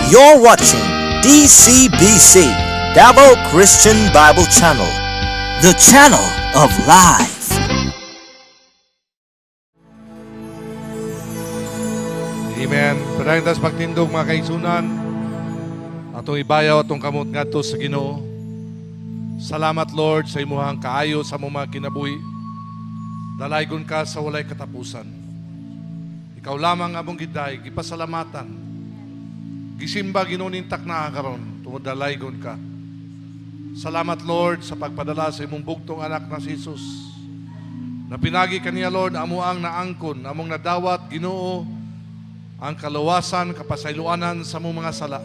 You're watching DCBC, Davao Christian Bible Channel, the channel of life. Amen. Padayon tas pagtindog mga kaigsunan, atong ibayaw atong kamot ngadto sa Ginoo. Salamat Lord sa imuhang kaayo sa mga kinabuhi. Dalaygon ka sa walay katapusan. Ikaw lamang among giday, gipasalamatan. Gisimba ginunintak na karon, tungod dalaygon ka. Salamat Lord sa pagpadala sa imong bugtong anak na si Jesus. Na pinagi kaniya Lord amo ang naangkon, among nadawat Ginoo ang kaluwasan, kapasayloanan sa mong mga sala.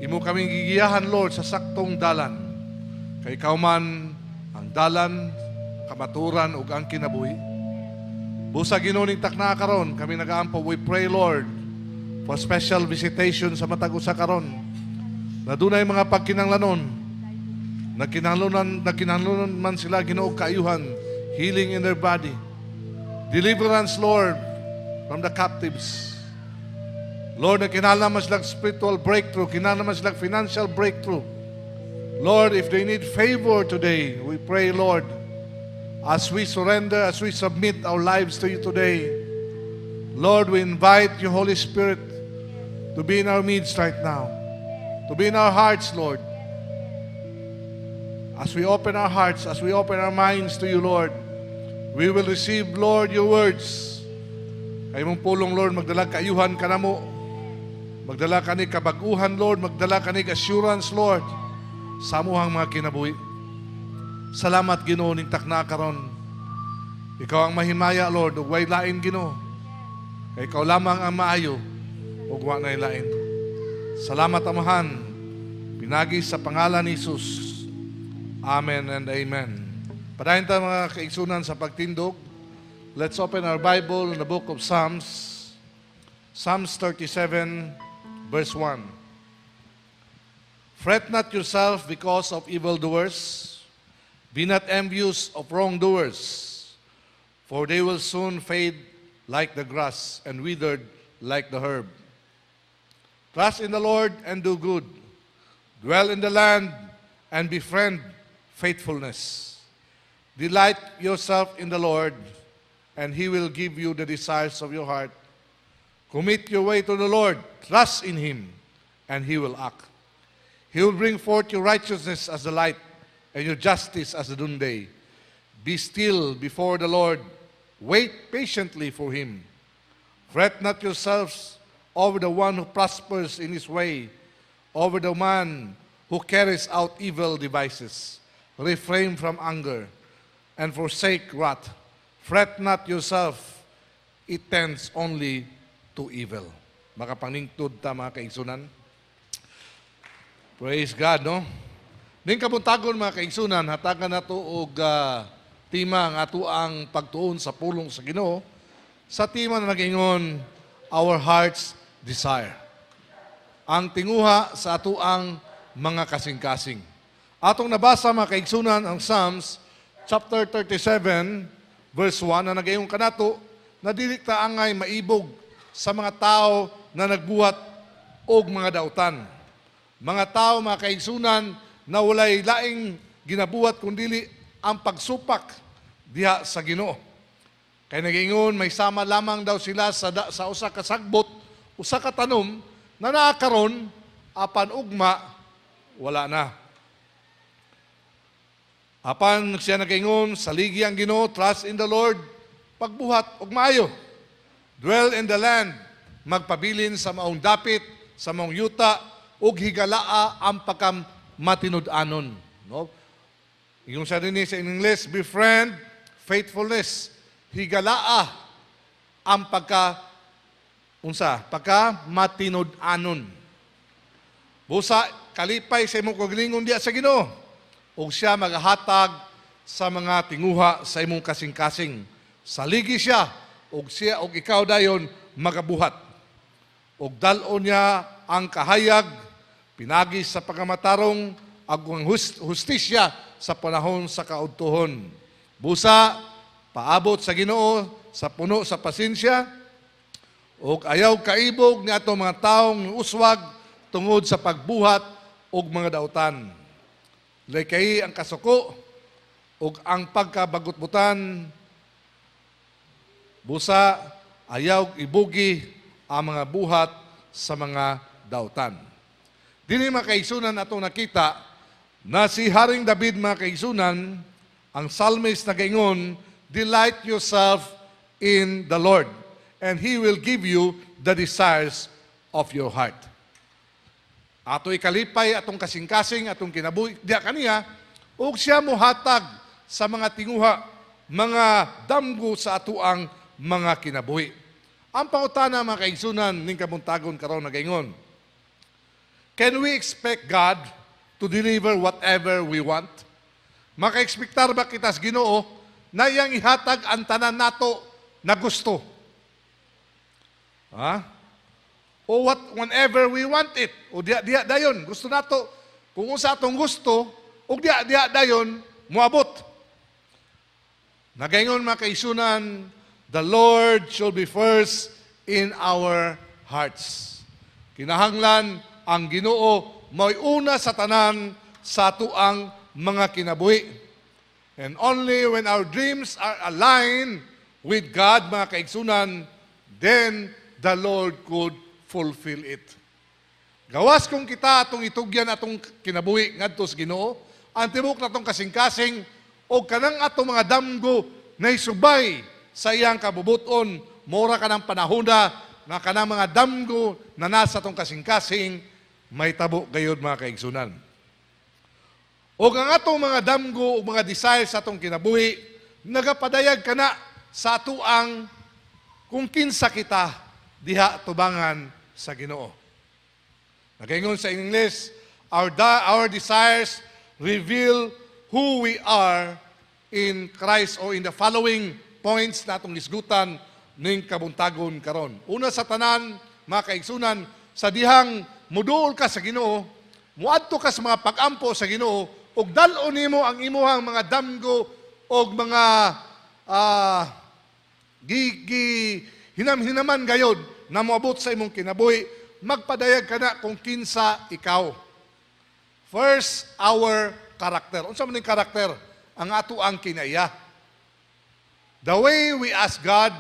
Imo kaming gigiyahan Lord sa saktong dalan. Kay ikaw man ang dalan, kamaturan ug ang kinabuhi. Busa ginuning takna karon kami nagaampo. We pray Lord for special visitation sa matag usa karon. Na dunay mga pagkinanglanon. Nagkinanglanon man sila Ginoo kaayuhan, healing in their body. Deliverance Lord from the captives. Lord, na kinahanglan man silang spiritual breakthrough, kinahanglan man silang financial breakthrough. Lord, if they need favor today, we pray, Lord, as we surrender, as we submit our lives to you today, Lord, we invite your Holy Spirit to be in our midst right now, to be in our hearts, Lord. As we open our hearts, as we open our minds to you, Lord, we will receive, Lord, your words. Kay mong pulong, Lord, magdala kaayuhan ka na mo. Magdala ka ni kabaguhan, Lord. Magdala ka ni assurance, Lord, sa amuhang mga kinabuhi. Salamat, Ginoo, ning takna karon. Ikaw ang mahimaya, Lord, ug way lain, Ginoo. Kay ikaw lamang ang maayo, ug wa nay lain. Salamat, Amahan. Pinagi sa pangalan ni Jesus. Amen and amen. Padayon tayo mga kaigsunan sa pagtindog. Let's open our Bible in the book of Psalms. Psalms 37, verse 1. Fret not yourself because of evildoers. Be not envious of wrongdoers, for they will soon fade like the grass and withered like the herb. Trust in the Lord and do good. Dwell in the land and befriend faithfulness. Delight yourself in the Lord, and He will give you the desires of your heart. Commit your way to the Lord. Trust in Him, and He will act. He will bring forth your righteousness as the light, and your justice as the noonday. Be still before the Lord. Wait patiently for Him. Fret not yourselves over the one who prospers in his way, over the man who carries out evil devices. Refrain from anger, and forsake wrath. Fret not yourself, it tends only to evil. Makapaningtod ta mga kaigsunan. Praise God, no? Ning kabuntagon mga kaigsunan, hatagan nato og tema nga ato ang pagtuon sa pulong sa Ginoo. Sa tema na nagingon, Our Heart's Desire. Ang tinguha sa ato ang mga kasing-kasing. Atong nabasa mga kaigsunan ang Psalms chapter 37, verse 1, na nagayong kanato, na dili ta angay maibog sa mga tao na nagbuhat og mga dautan. Mga tao, mga kaigsunan, na walay laing ginabuhat kundili ang pagsupak diha sa Ginoo. Kay nagingon, may sama lamang daw sila sa usa ka sagbot, usa ka tanom, na naakaron, apan ugma, wala na. Apan siya nagaingon, saligi ang Ginoo, trust in the Lord, pagbuhat og maayo. Dwell in the land, magpabilin sa maong dapit, sa maong yuta, ug higalaa ang pagkam matinud-anon. No? Yung sa rin sa English, befriend faithfulness. Higalaa ang pagka matinud-anon. Busa, kalipay sa imong kagalingon diya sa Ginoo. O siya maghatag sa mga tinguha sa imong kasing-kasing. Saligi siya, o siya, o ikaw dayon magabuhat. O dalon niya ang kahayag, pinagi sa pagkamatarong, ang hustisya sa panahon sa kaudtuhon. Busa, paabot sa Ginoo, sa puno sa pasensya, ug ayaw kaibog ni ato mga taong uswag tungod sa pagbuhat og mga dautan. Kay ang kasuko ug ang pagkabagutbutan, busa ayaw ibugi ang mga buhat sa mga dautan. Dili mga kaigsunan atong nakita na si Haring David mga kaigsunan, ang psalmist na gaingon, delight yourself in the Lord, and He will give you the desires of your heart. Ato ikalipay atong kasing-kasing, atong kinabuhi, diya kaniya, ug siya muhatag sa mga tinguha, mga damgo sa atuang mga kinabuhi. Ang pangutana mga kaigsunan ning kabuntagon karon nagaingon, can we expect God to deliver whatever we want? Maka-expectar ba kita sa Ginoo na iyang ihatag ang tanan nato na gusto? Ha? O whenever we want it. O diya dayon, gusto nato. Kung sa atong gusto, o diya dayon, muabot. Nagaingon mga kaisunan, the Lord shall be first in our hearts. Kinahanglan ang Ginoo mo'y una sa tanan sa atuang mga kinabuhi. And only when our dreams are aligned with God, mga kaigsunan, then the Lord could fulfill it. Gawas kung kita atong itugyan atong kinabuhi ngadto sa Ginoo, ang tibok natong kasing-kasing o kanang atong mga damgo na isubay sa iyang kabubuton, mora ka ng panahona na kanang mga damgo na nasa atong kasing-kasing may tabo gayud mga kaigsunan. O ang atong mga damgo o mga desires sa atong kinabuhi, nagapadayag ka na sa atuang kung kinsa kita diha tubangan sa Ginoo. Nagaingon sa English, our desires reveal who we are in Christ, o in the following points na atong isgutan ning kabuntagon karon. Una sa tanan, mga kaigsunan, sa dihang muduol ka sa Ginoo, muadto ka sa mga pag-ampo sa Ginoo, ug dal-on nimo ang imuhang mga damgo og mga hinam-hinaman gayod na moabot sa imong kinabuhi, magpadayag ka na kung kinsa ikaw. First, our character. Unsa man ning karakter? Ang ato ang kinaya. The way we ask God,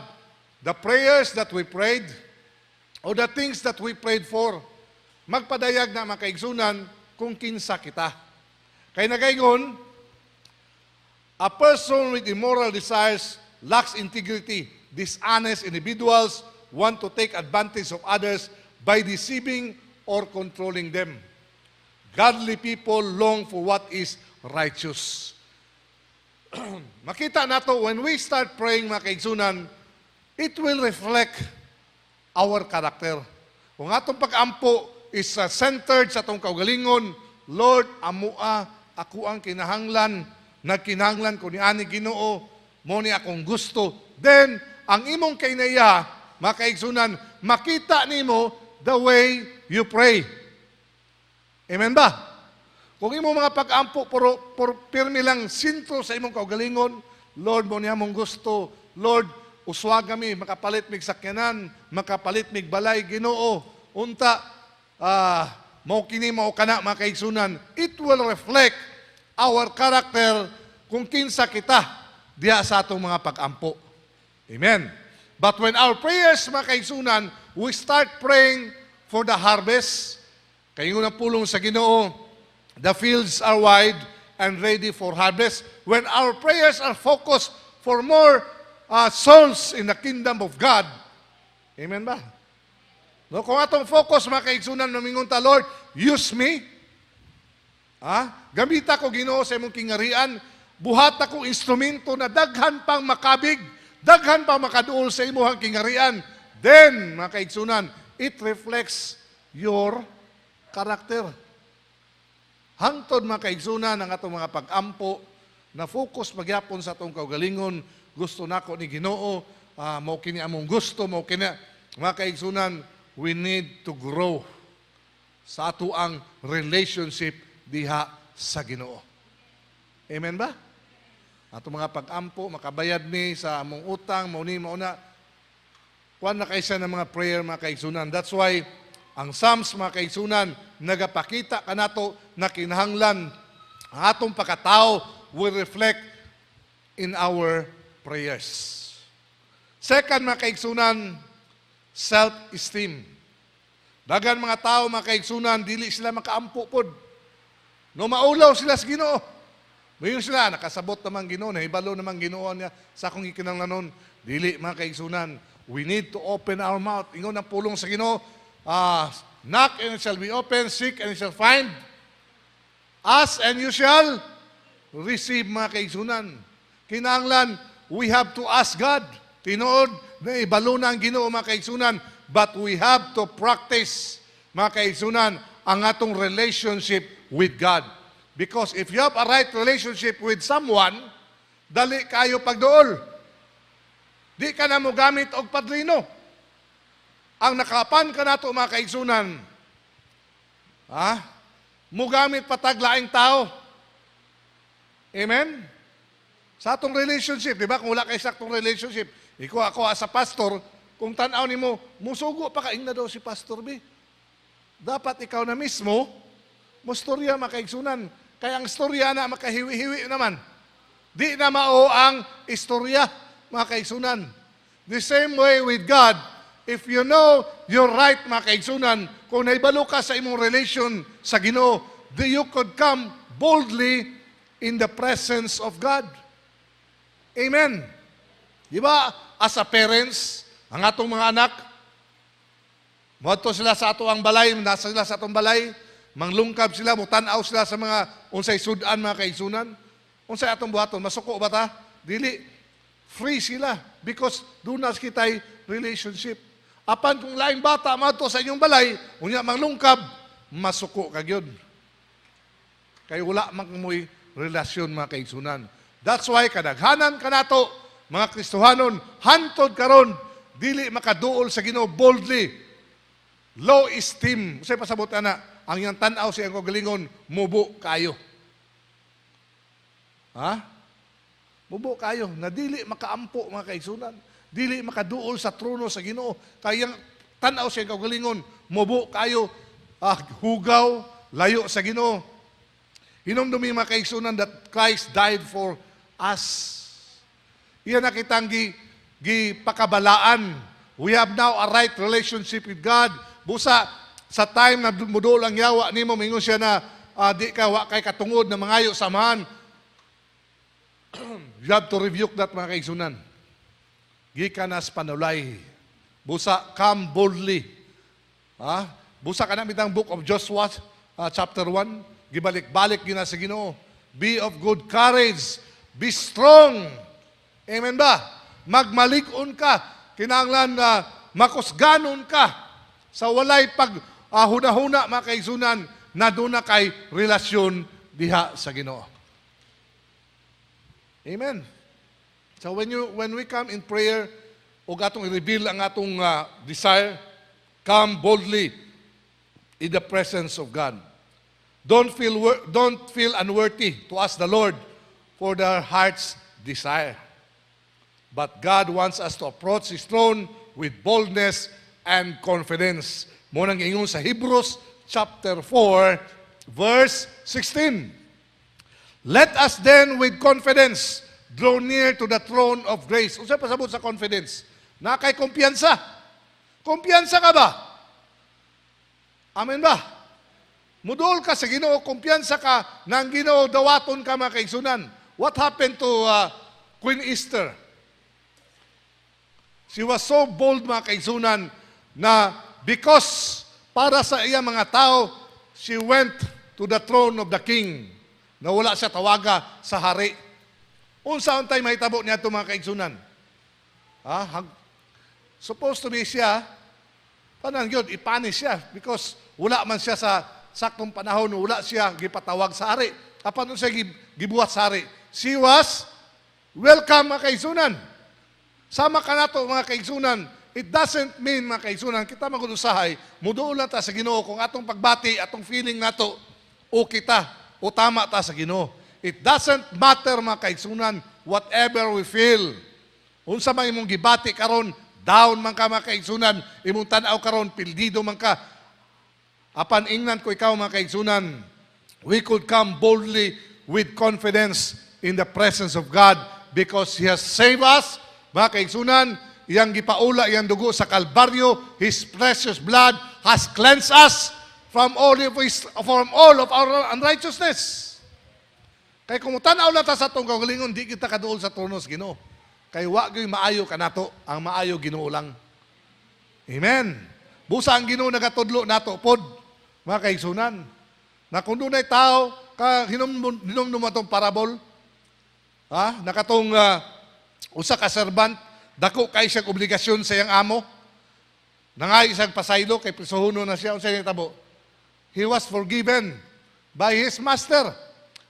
the prayers that we prayed, or the things that we prayed for, magpadayag na mga kaigsunan kung kinsa kita. Kay nagaingon, a person with immoral desires lacks integrity. Dishonest individuals want to take advantage of others by deceiving or controlling them. Godly people long for what is righteous. Makita nato when we start praying mga kaigsunan, it will reflect our character. Kung atong pag-ampo is centered sa atong kaugalingon, Lord, amua ako ang kinahanglan, nagkinahanglan ko ni ani Ginoo, mo ni akong gusto. Then ang imong kainaya, mga kaigsunan, makita nimo the way you pray. Amen ba? Kung imong mga pag-ampo, pirmi lang sintro sa imong kaugalingon, Lord, mo niya mong gusto. Lord, uswag kami, makapalit mig sakyanan, makapalit mig balay, Ginoo. Unta, mao kini mao kana mga kaigsunan. It will reflect our character kung kinsa kita diha sa atong mga pag-ampo. Amen. But when our prayers, mga kaigsunan, we start praying for the harvest, kayo na pulong sa Ginoo, the fields are wide and ready for harvest. When our prayers are focused for more souls in the kingdom of God, amen ba? No, kung atong focus, mga kaigsunan, namingon ta, Lord, use me. Gamita ko, Ginoo, sa imong kingarian, buhat ako instrumento na daghan pang makabig, daghan pang makaduol sa imong kingarian. Then, mga kaigsunan, it reflects your character. Hangtod, mga kaigsunan, ang atong mga pag-ampo, na focus magyapon sa atong kaugalingon, gusto nako ni Ginoo, mao kini among gusto, mao kini, mga kaigsunan, we need to grow sa ato ang relationship diha sa Ginoo. Amen ba? Ato mga pag-ampo, makabayad ni sa among utang, mauni mauna, kuan na kaysa ng mga prayer mga kaigsunan. That's why ang Psalms mga kaigsunan nagapakita kanato na kinahanglan ang atong pagkatao will reflect in our prayers. Second mga kaigsunan, self-esteem. Dagan mga tao mga kaigsunan dili sila makaampo pod. No maulaw sila sa Ginoo. Mayon sila nakasabot naman Ginoo, nahibalo naman Ginoo niya sa akong ikinahanglanon. Dili mga kaigsunan, we need to open our mouth. Ingon ang pulong sa Ginoo, knock and it shall be open, seek and it shall find. Ask and you shall receive mga kaigsunan. Kinahanglan, we have to ask God. Tinuod na ibalo na ang Ginoo mga kaigsunan, but we have to practice mga kaigsunan ang atong relationship with God. Because if you have a right relationship with someone, dali kayo pagdool. Di ka na mo gamit og padrino. Ang nakapan ka nato mga kaigsunan, mo gamit pataglaing tao. Amen? Sa atong relationship, di ba? Kung wala kayo sa atong relationship, ako as a pastor, kung tanaw ni mo, musugo pa kaing na daw si Pastor B. Dapat ikaw na mismo, mo storya makaigsunan. Kaya ang storya na makahiwi-hiwi naman. Di na mao ang istorya mga kaigsunan. The same way with God, if you know you're right mga kaigsunan, kung naibalo ka sa imong relation sa Ginoo, you could come boldly in the presence of God. Amen. Di ba, as a parents, ang atong mga anak, moadto sila sa ato ang balay, nasa sila sa atong balay, manglungkab sila, mutanaw sila sa mga unsay sudan mga kaigsunan. Unsay atong buhaton, masuko ba ta? Dili. Free sila because doon na kita'y relationship. Apan kung laing bata mato sa inyong balay, unya manglungkab, masuko kagyod. Kay wala magmoy relasyon mga kaigsunan. That's why kadaghanan kanato mga Kristohanon hantod karon dili makaduol sa Ginoo boldly. Low esteem. Usay pasabot ana, ang iyang tan-aw sa iyang kagalingon, mubo kayo. Mubo kayo, na dili makaampo mga kaigsunan. Dili makaduol sa trono sa Ginoo. Kayang tan-aw sa iyang kagalingon, mubo kayo, hugaw, layo sa Ginoo. Hinumdumi mga kaigsunan that Christ died for us. Iyan na kitang gipakabalaan. We have now a right relationship with God. Busa, sa time na mudol ang yawa ni mo, mingon siya na di ka wa kay katungod na mangayo samahan. You have to rebuke that mga kaigsunan. Gikanas panulay. Busa, come boldly. Busa ka na mitang book of Joshua, chapter 1. Gibalik-balik gina sa Ginoo. Be of good courage. Be strong. Amen ba? Magmalig-on ka. Kinahanglan na makusganon ka. Sa walay huna-huna mga kaigsunan na doon na kay relasyon diha sa Ginoo. Amen. So when we come in prayer, o atong i-reveal ang atong desire, come boldly in the presence of God. Don't feel unworthy to ask the Lord for their heart's desire. But God wants us to approach His throne with boldness and confidence. Munang ingon sa Hebrews chapter 4, verse 16. Let us then with confidence draw near to the throne of grace. Unsay pasabot sa confidence? Na kay kumpiyansa. Kumpiyansa ka ba? Amen ba? Mudol ka sa Ginoo, kumpiyansa ka nang Ginoo dawaton ka mga kaigsunan. What happened to Queen Esther? She was so bold mga kaigsunan na because para sa iya mga tao, she went to the throne of the king. Na wala siya tawaga sa hari. Unsa untay mahitabo niya ito mga kaigsunan? Supposed to be siya, panang yun, ipanis siya because wala man siya sa saktong panahon, wala siya gipatawag sa hari. Apan siya gibuhat sa hari. She was welcome mga kaigsunan. Sama ka nato mga kaigsunan. It doesn't mean mga kaigsunan, kita magudusahay, muduol na ta sa Ginoo kung atong pagbati, atong feeling nato, o kita, o tama ta sa Ginoo. It doesn't matter mga kaigsunan, whatever we feel. Unsa man imong gibati karon, Down man ka mga kaigsunan, imong tan-aw karon pildido man ka. Apan ingnan ko ikaw mga kaigsunan, we could come boldly with confidence in the presence of God because He has saved us. Mga kaigsunan, iyang gipaula, iyang dugo sa Kalbaryo, His precious blood has cleansed us from all of our unrighteousness. Kay kung tanaw na ta sa itong kaugalingon, di kita kaduol sa trono sa Ginoo. Kay wa gyud maayo kanato, ang maayo Ginoo lang. Amen. Busa ang Ginoo nagatudlo nato pod, mga kaigsunan. Na kung dunay tao ka hinumdum atong parabol, nakatong usa ka servant, dako kay siyang obligasyon sa iyang amo. Nangay isang pasaylo kay prisuhuno na siya unsay tabo. He was forgiven by his master.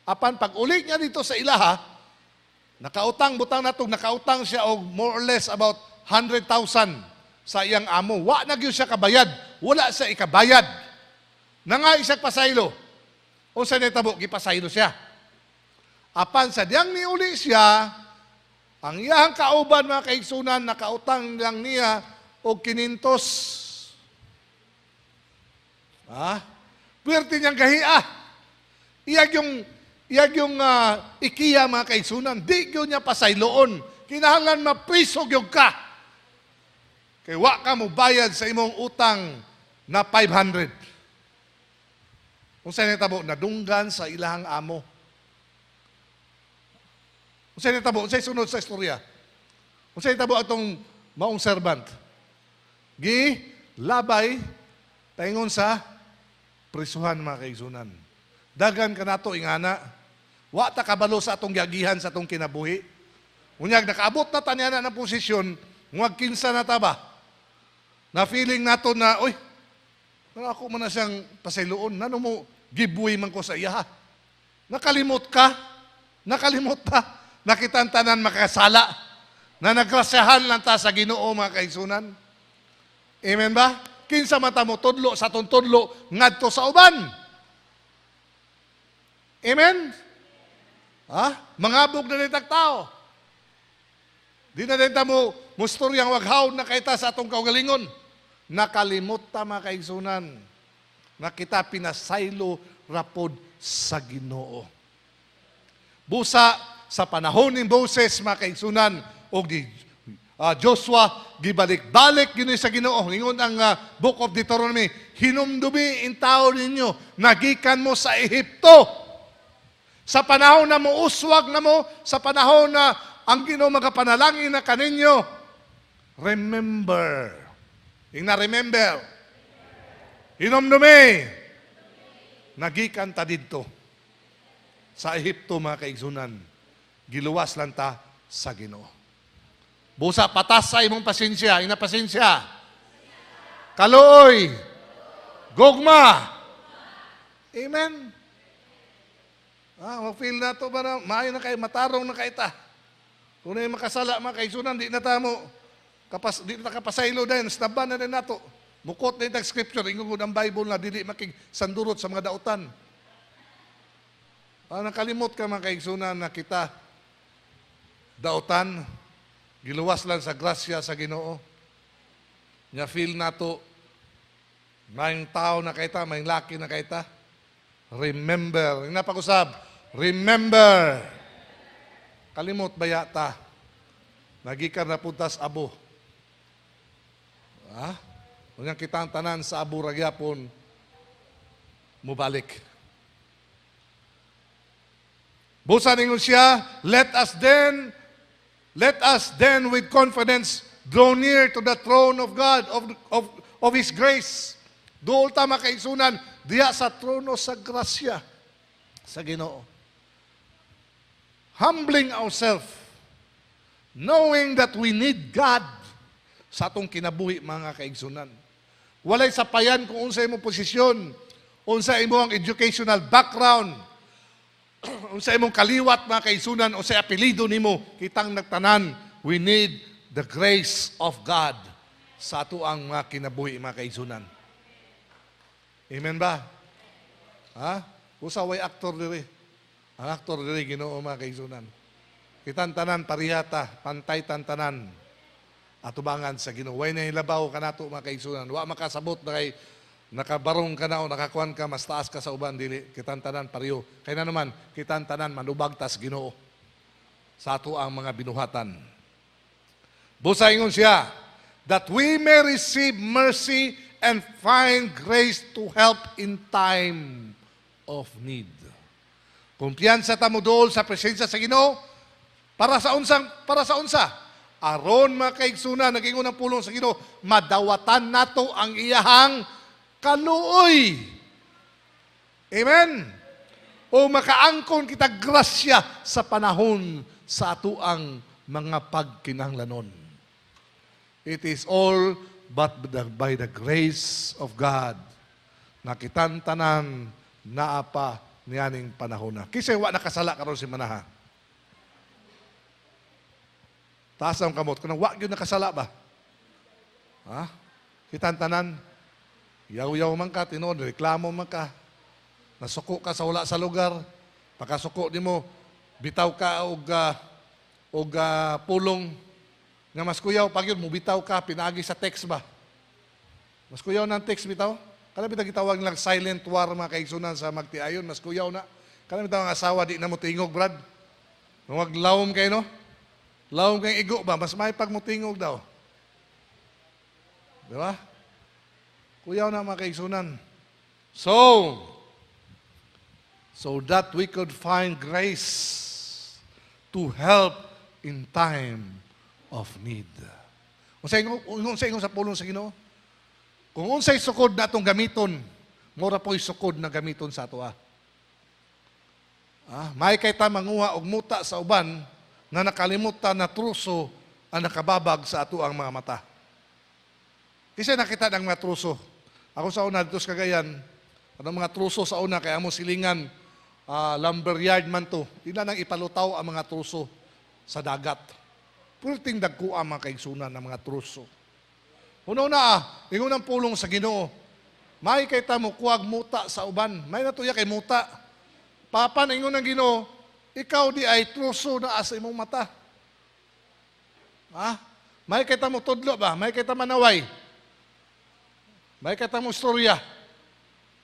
Apan pag uli niya dito sa ilaha, nakautang siya og more or less about 100,000 sa iyang amo. Wa na gyud siya kabayad. Wala sa ikabayad. Nangay isang pasaylo. Unsay nitabo gipasaylo siya. Apan sa diyang niuli siya, ang iyang kauban mga kaigsunan, nakautang lang niya og 500. Puwerte niyang gahiya. Iyag yung ikiya mga kaigsunan, di yun niya pasayloon. Kinahanglan mapriso gyud ka. Kay wa ka mo bayad sa imong utang na 500. Kung saan nitabo, nadunggan sa ilahang amo. Kung saan nitabo, kung saan sunod sa istorya. Kung saan nitabo atong maong servant. Labay, taingon sa prisuhan mga kaigsunan. Dagan ka nato ingana. Wa ta kabalo sa atong giagihan sa atong kinabuhi. Unyag nakaabot na tanya na ng posisyon, ngwag kinsa na ta ba? Na feeling nato na, oy, ako man na siyang pasayloon, nano mo gibuhi man ko sa iya. Nakalimot ka, nakita tanan makasala, na nagrasyahan lang ta sa Ginoo mga kaigsunan. Amen ba? Kinsa mata mo tudlo sa atong tudlo ngadto sa uban. Amen? Mangabog na nitag tao. Di na din ta mo mustoryang waghaw na kaita sa atong kaugalingon. Nakalimot ta mga kaigsunan na kita pinasaylo rapod sa Ginoo. Busa sa panahon ni Moses mga kaigsunan o di Joshua, gibalik-balik yun sa Ginoo. Ingon ang Book of Deuteronomy, hinumdumi in tao ninyo, nagikan mo sa Ehipto. Sa panahon na mo, uswag na mo, sa panahon na ang Ginoo magapanalangin na kaninyo, remember. Remember. Hinumdumi. Nagikan ta dito. Sa Ehipto, mga kaigsunan, giluwas lang ta sa Ginoo. Busa patas sa imong pasensya, ina pasensya. Kaluoy. Gugma. Amen. Mag-feel na to ba na, maayo na kayo, matarong na kayo ta. Kung na yung makasala, mga kaisunan, di na tamo. Di na kapasaylo din, snaban na din nato. Mukot na yung scripture, ingungod ang Bible na dili makigsandurot sa mga dautan. Nakalimot ka mga kaisunan na kita dautan, giluwas lang sa grasya sa Ginoo. Nya feel nato may tao na kaita, may laki na kaita. Remember, yung napag-usab, remember. Kalimot ba yata? Nagikan na puntas abo. Kung kita ang tanan sa abo ragyapon, mubalik. Busa ningon siya, let us then with confidence draw near to the throne of God, of His grace. Dool ta makaigsunan, diya sa trono sa grasya sa Ginoo. Humbling ourselves, knowing that we need God sa atong kinabuhi mga kaigsunan. Walay sapayan kung unsa imong posisyon, unsa imong educational background, unsa imong kaliwat mga kaigsunan, unsa apelyido nimo, kitang nagtanan, we need the grace of God sa ato ang mga kinabuhi mga kaigsunan. Amen ba? Usaway aktor diri. Ang aktor diri Ginoo mga kaigsunan. Kitang tanan parihata, pantay tantanan. atubangan sa Ginoo. Way na hilabaw kanato mga kaigsunan. Wa makasabot na kay nakabarong ka na o nakakuan ka, mas taas ka sa uban, dili, kitantanan pariyo. Kaya na naman, kitantanan, manubag tas Ginoo sa ato ang mga binuhatan. Busa ingon siya, that we may receive mercy and find grace to help in time of need. Kumpiyansa ta mo dool sa presensya sa Ginoo, para sa unsa? Aron mga kaigsunan, nag-ingon ang pulong sa Ginoo, madawatan nato ang iyahang kaluoy. Amen? O makaangkon kita grasya sa panahon sa atuang mga pagkinahanglanon. It is all but by the grace of God na kitantanan naapa niyaning panahon na. Kisay wa nakasala karon si manaha. Taas ang kamot. Kung wa gyud nakasala ba? Ha? Kitantanan. Yaw-yaw man ka, tinuod, reklamo man ka. Nasuko ka sa wala sa lugar. Pagkasuko di mo, bitaw ka og pulong. Nga mas kuyaw, pag yun, mubitaw ka, pinagi sa text ba? Mas kuyaw ng text bitaw? Kala bitaw gitawag nilang silent war mga kaigsunan sa magtiayon, mas kuyaw na. Kala bitaw ang asawa, di na mo tingog, Brad. Nung maglawom kayo, no? Lawom kayong igo ba? Mas may pagmutingog daw. Di ba? Kuyaw na mga kaigsunan. So that we could find grace to help in time of need. Unsay ingon sa pulong sa Ginoo? Kung unsay sukod na atong gamiton, mura po'y sukod na gamiton sa ato. May kay ta manguha og muta sa uban na nakalimutan na truso ang nakababag sa ato ang mga mata. Kasi nakita ng mga truso. Ako sa una dito sa Cagayan, ang mga truso sa una, kaya mo silingan, lumberyard man to. Ila nang ipalutaw ang mga truso sa dagat. Pulting dagko ang mga kaigsunan ng mga truso. Una ingon ang pulong sa Ginoo. May kay ta mo kuwag muta sa uban. May natuya kay muta. Papan ingon ng Ginoo, ikaw di ay truso na asa imong mata. May kay ta mo tudlo ba? May kay ta manaway. May kay ta mo istorya.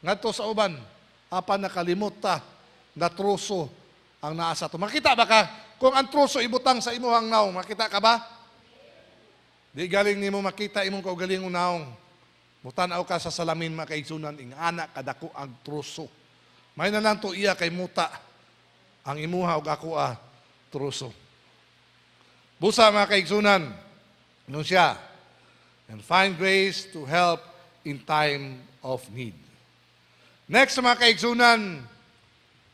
Ngadto sa uban, apan nakalimot ta na truso ang naasa to. Makita ba ka? Kung ang truso ibutang sa imuhang naong, makita ka ba? Di galing nimo makita imong kaugalingong naong. Mutanaw ka sa salamin mga kaigsunan, ing anak kadako ang truso. May na lang to iya kay muta. Ang imuha og ako truso. Busa mga kaigsunan, nung siya, and find grace to help in time of need. Next mga kaigsunan,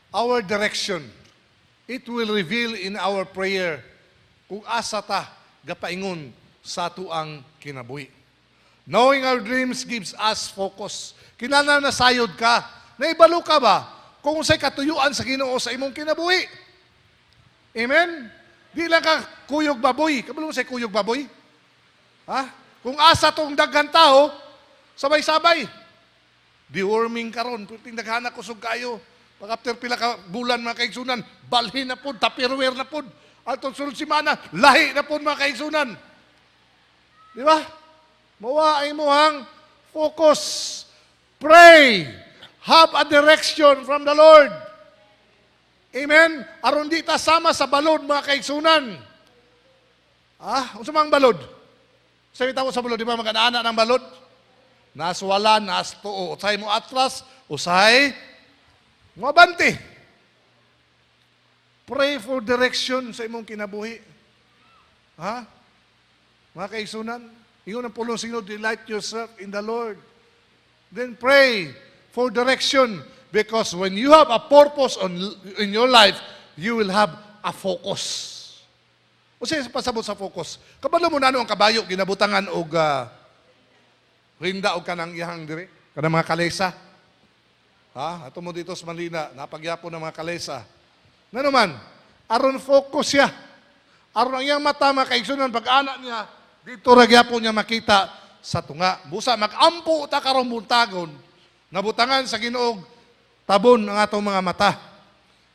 our direction. It will reveal in our prayer kung asa ta gapaingon sa tuang kinabuhi. Knowing our dreams gives us focus. Kinahanglan na sayod ka. Naibalo ka ba? Kung unsay katuyuan sa Ginoo sa imong kinabuhi. Amen? Di lang ka kuyog baboy. Kabalo mo say kuyog baboy? Kung asa tong daghan tao, sabay-sabay. Deworming karon, puting daghana kusog kayo. Pag after pila ka bulan mga kaigsunan, balhin na pod, tupperware na pod. Atong sunod simana, lahi na pod mga kaigsunan. Di ba? Mawa ay mohang focus. Pray. Have a direction from the Lord. Amen? Aron di ta sama sa balod mga kaigsunan. Unsa mang balod? Sabi tawo sa balod, di ba maganaana ng balod? Naswala, nastuo. Usay mo atras, usay mo abante. Pray for direction sa imong kinabuhi. Mga kaigsunan, ingon ang pulong sa Ginoo, delight yourself in the Lord. Then pray for direction, because when you have a purpose in your life, you will have a focus. O siya pasabot sa focus. Kabalo mo na ang kabayo, ginabutangan og rinda og kanang iyahang dire, kanang mga kalesa. Ato mo dito sa Manila, napagyapo ng mga kalesa. Na naman, aron focus siya. Aron ang iyang mata makaigsunan pag-anak niya, dito ragyapo niya makita sa tunga. Busa, mag-ampo ta karong buntagon, nabutangan sa Ginoo tabon ang atong mga mata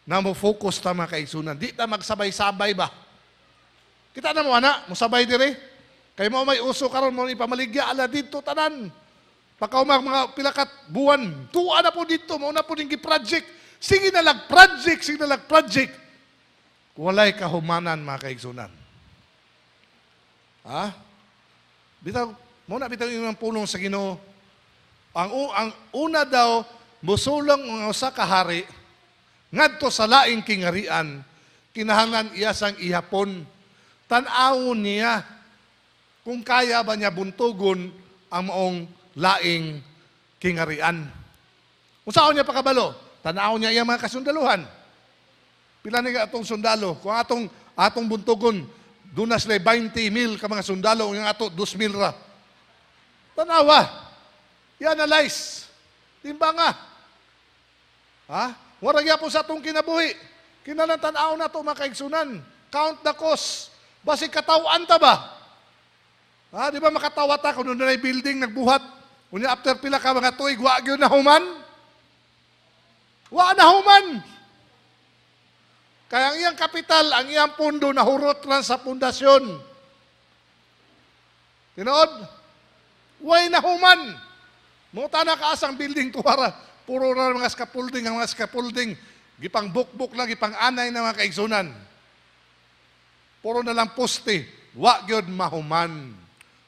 na mo focus ta mga kaigsunan. Di ta magsabay-sabay ba? Kita na mo ana, musabay dire. Kay mo may uso karon mo ipamaligya ala dito tanan. Pagka mga pilakat buwan, tuwa na po dito, mauna po ning gi-project. Sige na lang project, sige na lang project. Walay kahumanan mga kaigsunan. Ha? Bitaw, muna bitaw yung pulong sa Ginoo. Ang una daw, musulong ang usa ka hari ngadto sa laing kingarian, kinahanglan iya sang ihapon. Tan-awon niya kung kaya ba niya buntugon ang maong laing kingarian. Kung saan niya pakabalo, tan-awon niya iya mga kasundaluhan. Pila ni atong sundalo, kung atong buntugon, doon na sila 20,000 ka mga sundalo, yung ato 2,000 ra. Tanawa. I-analyze. Timba nga. Ha? Warag po sa atong kinabuhi. Kinalantanaw na ito mga kaigsunan. Count the cost. Basi katawan ta ba? Ha? Di ba makatawa ta kung doon na building nagbuhat? Kunya after pila ka mga tuig, wa gyud na human? Wa na human. Kaya ang iyang kapital, ang iyang pundo, nahurot lang sa pundasyon. Tinood? Way na human. Muta na kaasang building tuwara. Puro na mga scaffolding, ang mga scaffolding. Gipang bukbuk lang, gipang anay na mga kaigsunan. Puro na lang poste. Wa gyud mahuman.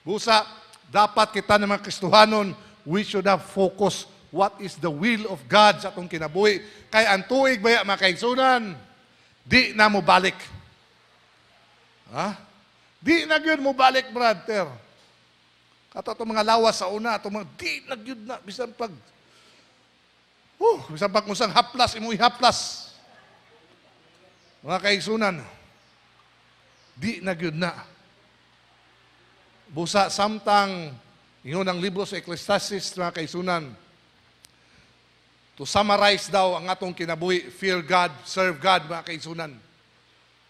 Busa, dapat kita ng mga Kristohanon, we should have focus what is the will of God sa atong kinabuhi. Kaya ang tuig baya mga kaigsunan, di na mo balik. Ha? Di na gyud mo balik, brother. Kato itong mga lawas sa una, itong mga di na gyud na, bisan pag, bisan pag musang haplas, imo'y haplas. Mga kaigsunan, di na gyud na. Busa, samtang, ingon ang libro sa Ecclesiastes, mga kaigsunan, to summarize daw ang atong kinabuhi, fear God, serve God, mga kaigsunan.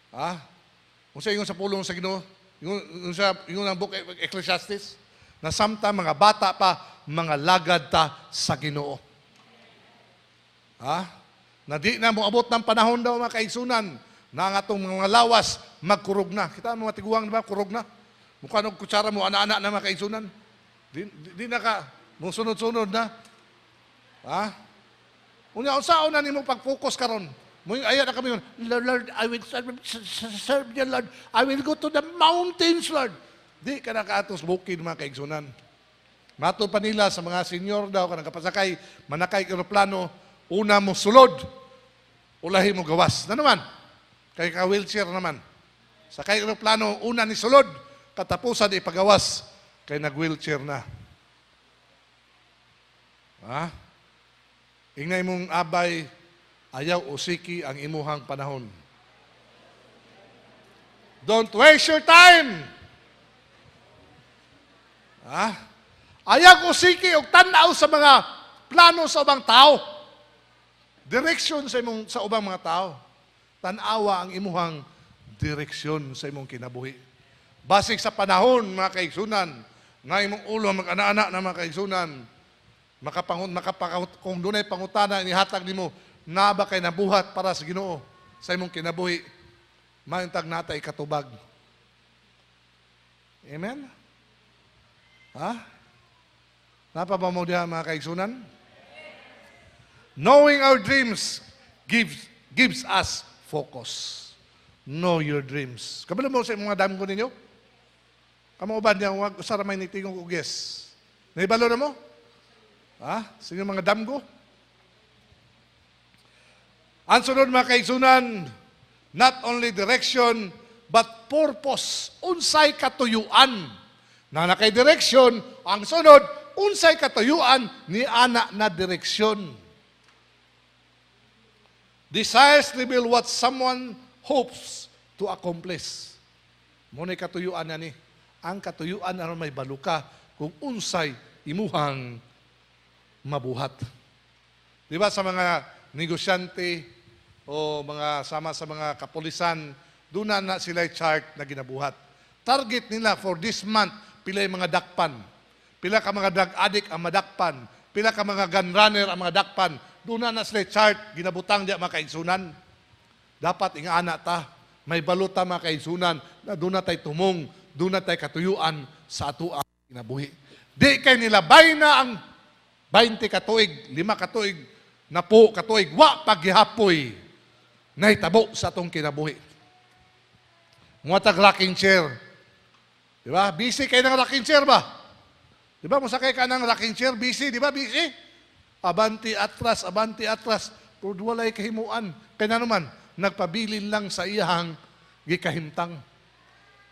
Ha? Kung sa ingon sa pulong sa Ginoo, ingon ang book Ecclesiastes, na samtang mga bata pa, mga lagad ta sa Ginoo. Ha? Na di na mo abot ng panahon daw mga kaigsunan, na ang atong mga lawas magkurog na. Kita mga tiguang, di ba, kurog na. Mukha ng kutsara mo, ana-ana na mga kaigsunan. Di na ka, mong sunod-sunod na. Ha? Unya unsaon na nimo pag-focus karon? Mo ayat na kami, Lord, I will serve you, Lord. I will go to the mountains, Lord. Di ka nakaatos bukid mga kaigsunan. Mato pa nila sa mga senior daw, kanang kapasakay, manakay aeroplano, una mo sulod, ulahi mo gawas. Na naman? Kay ka-wheelchair naman. Sa kay aeroplano, una ni sulod, katapusan ipagawas, kay nag-wheelchair na. Ha? Ingnay mong abay, ayaw usiki ang imuhang panahon. Don't waste your time! Ha? Ayaw usiki o tanaw sa mga plano sa ubang tao. Direksyon sa ubang mga tao. Tanawa ang imuhang direksyon sa imong kinabuhi. Basig sa panahon, mga kaigsunan, nga imong ulo mag-ana-ana na mga kaigsunan, kung doon ay pangutana, inihatag nimo, na ba kay nabuhat para sa Ginoo sa imong kinabuhi, maintag natay katubag. Amen? Ha? Napa ba mo diha mga kaigsunan? Knowing our dreams gives us focus. Know your dreams. Kabalo mo sa mga dami ko ninyo? Kamauban niya, huwag usara may nitingong uges. Naibalo na mo? Ha? Sige mga damgo. Ang sunod mga kaigsunan, not only direction, but purpose. Unsay katuyuan. Na nakay direksyon, ang sunod, unsay katuyuan ni ana na direksyon. Desires reveal what someone hopes to accomplish. Muna'y katuyuan na ni. Ang katuyuan na may baluka kung unsay imuhang mabuhat. Di ba sa mga negosyante o mga sama sa mga kapulisan, doon na sila chart na ginabuhat. Target nila for this month, pila yung mga dakpan. Pila ka mga drug addict ang madakpan. Pila ka mga gun runner ang mga dakpan. Doon na sila chart, ginabutang diya mga kaigsunan. Dapat ingana ta, may baluta mga kaigsunan, na doon na tayo tumong doon na tayo katuyuan sa ato ang kinabuhi. Di kay nilabay na ang 20 katuig, 5 katuig, 10 katuig, wa paghihapoy na hitabo sa atong kinabuhi. Muatag rocking chair. Di ba? Busy kayo ng rocking chair ba? Di ba? Musakay ka ng rocking chair, busy. Di ba? Busy. Abanti atras. Pero walay kahimuan. Kaya naman, nagpabilin lang sa iyahang gikahimtang.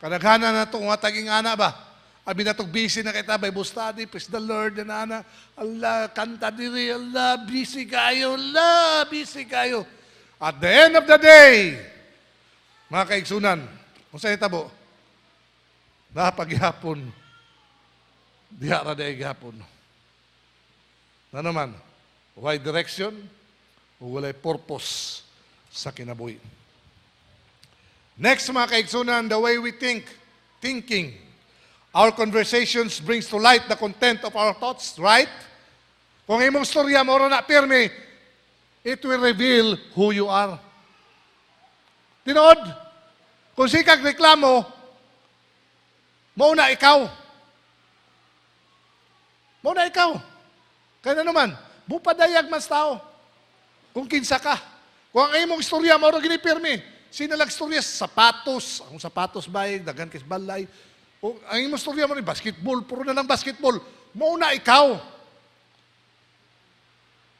Kadaghanan na ito, taging ana ba? Abi na itong busy na kita, Bible study, praise the Lord, na ana, Allah, kanta diri, Allah, busy kayo. At the end of the day, mga kaigsunan, kung sa'yo tabo, napaghihapon, diha ra daig hapon. Na naman, why direction, o walay purpose sa kinabuhi. Next, mga kaigsunan, the way we thinking. Our conversations brings to light the content of our thoughts, right? Kung imong storya mo na pirmi, it will reveal who you are. Tinood, kung sikag reklamo, mauna ikaw. Kaya na naman, bupadayag mas tao. Kung kinsa ka. Kung ang imong istorya mo rin ginipirmi, sinalag istorya sapatos, ang sapatos bayig, dagan kis balay. O, ang imong istorya mo rin, basketball, puro na ng basketball. Mauna ikaw.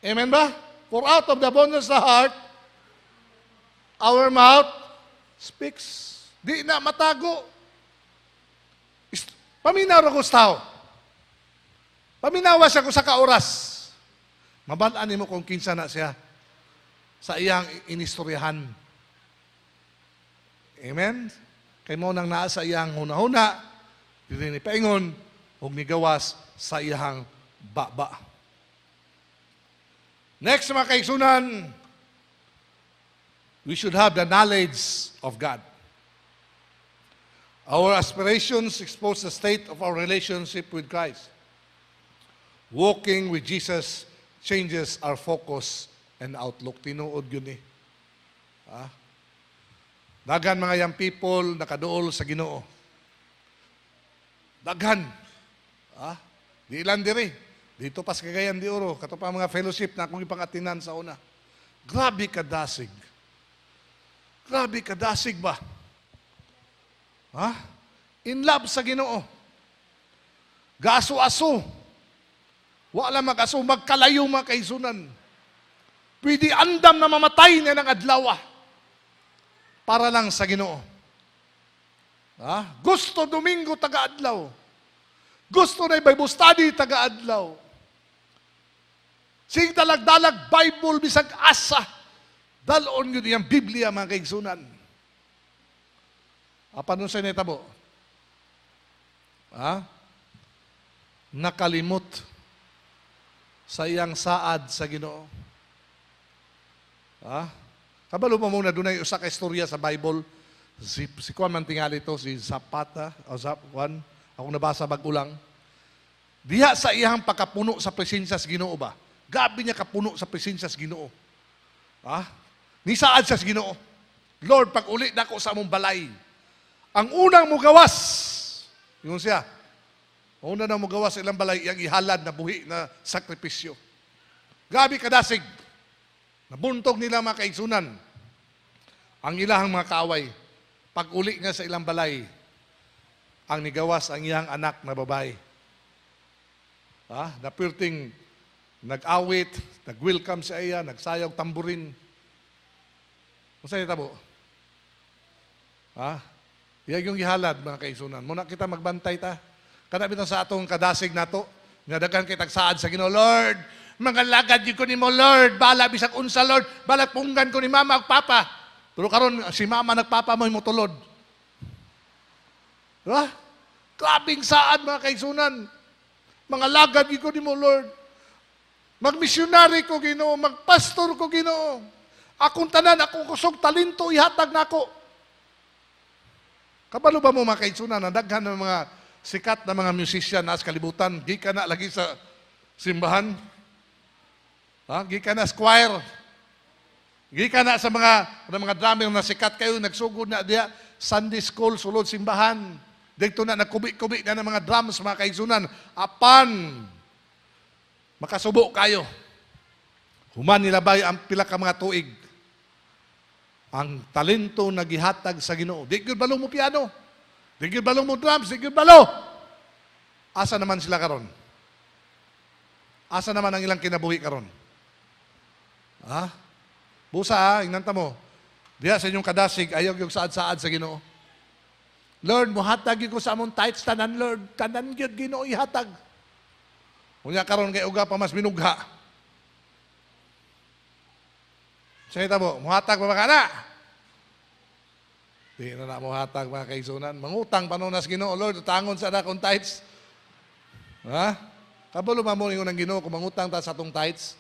Amen ba? For out of the abundance of the heart, our mouth speaks. Di na matago. Paminaw ako sa tao. Paminawa siya kung sa kaoras. Mabalaan mo kung kinsa na siya sa iyang inistoryahan. Amen? Kay mo nang naa sa iyang huna-huna, dili ni paingon, huwag ni gawas sa iyang baba. Next, mga kaigsunan, we should have the knowledge of God. Our aspirations expose the state of our relationship with Christ. Walking with Jesus changes our focus and outlook. Tinuod yun eh. Daghan mga young people nakaduol sa Ginoo. Daghan. Di ilan diri. Dito pas Cagayan de Oro. Kato pa mga fellowship na akong ipangatinan sa una. Grabe kadasig. Grabe kadasig ba? In love sa Ginoo. Gaso-aso. Wala mag-aso. Magkalayo mga kaisunan. Pwede andam na mamatay na ng adlaw. Para lang sa Ginoo. Gusto Domingo taga-adlaw. Gusto na Bible study taga-adlaw. Sing dalag-dalag Bible bisag asa. Dalon yun yung Biblia mga kaigsunan. Paano sa netabo? Nakalimot sa iyang saad sa Ginoo. Kabalo mo muna doon ay usa ka istorya sa Bible. Si Kuan man tingali ito, si Zapata, o Kuan, ako nabasa bagulang. Diha sa iyang pagkapuno sa presensya sa Ginoo ba? Gabi niya kapuno sa presensya sa Ginoo. Nisaad siya sa Ginoo. Lord, pag uli na ako sa among balay, ang unang mo gawas, yun siya, una na mo gawas sa ilang balay, yung ihalad na buhi na sakripisyo. Gabi kadasig. Nabuntog nila mga kaigsunan ang ilahang mga kaaway. Pag uli nga sa ilang balay, ang nigawas ang iyang anak na babae. Napirting nag-awit, nag-welcome sa iya, nagsayog tamburin. Masaya tabo? Iyag yung ihalad mga kaigsunan. Muna kita magbantay ta. Kanabi sa atong kadasig nato, nga daghan kay tagsaad sa Ginoo, Lord, mga lagad yun ko ni mo, Lord. Bala, bisag unsa, Lord. Bala, punggan ko ni mama at papa. Pero karon si mama nagpapa mo yung tulod. Diba? Grabing saad, mga kaigsunan. Mga lagad yun ko ni mo, Lord. Magmisyonary ko, Ginoo. Magpastor ko, Ginoo. Akong tanan, akong kusog talento, ihatag na ako. Kabalo ba mo, mga kaigsunan, na daghan ng mga sikat na mga musician na sa kalibutan, di ka na lagi sa simbahan? Gikan na sa choir. Gikan na sa mga drummer na sikat kayo, nagsugod na diya, Sunday school, sulod simbahan. Dito na nagkubi-kubi na ng mga drums, mga kaigsunan. Apan, makasubo kayo. Human nilabay ang pila ka mga tuig. Ang talento na gihatag sa Ginoo. Di gyud balo mo piano. Di gyud balo mo drums. Di gyud balo. Asa naman sila karon? Asa naman ang ilang kinabuhi karon? Ha? Busa ha, inanta mo. Diya sa inyong kadasig, ayaw yung saad-saad sa Ginoo. Lord, muhatag ko sa among tithes tanan, Lord. Tanan gyud Ginoo ihatag. Unya karon kay uga pa mas minugha. Sa mo, muhatag pa ba ka na? Di na muhatag mga kaigsunan. Mangutang panunas Ginoo, Lord, tangon sa akong tithes. Ha? Kabalo mo ng Ginoo kung mangutang ta sa atong tithes.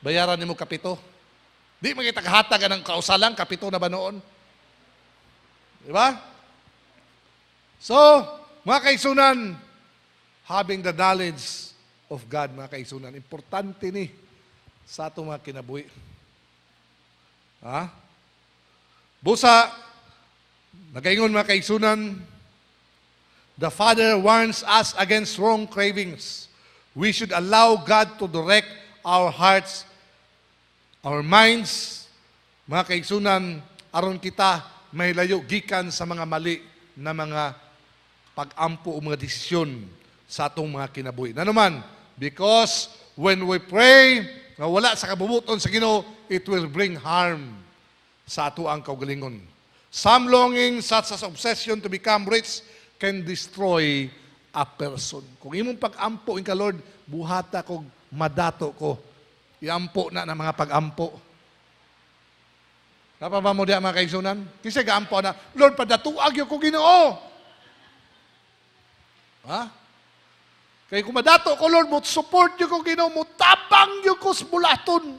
Bayaran nimo kapito. Di makita kahatag ng kausalang, kapito na ba noon? Di ba? So, mga kaigsunan, having the knowledge of God, mga kaigsunan, importante ni sa atong mga kinabuhi. Ha? Busa, nagaingon mga kaigsunan, the Father warns us against wrong cravings. We should allow God to direct our hearts, our minds, mga kaigsunan, aron kita may layo gikan sa mga mali na mga pag-ampo o mga desisyon sa atong mga kinabuhi. Na naman, because when we pray na wala sa kabubuton sa Ginoo, it will bring harm sa ato ang kaugalingon. Some longing, such as obsession to become rich, can destroy a person. Kung imong pag-ampo in ka, Lord, buhata ko, madato ko. Iampo na ng mga pag-ampo. Napaba mo diya mga kaigsunan? Kasi gaampo na, Lord, padatuag yung ko Ginoo. Ha? Kaya kung madato ko, Lord, mo support yung ko Ginoo, mo tabang yung ko sa bulaton.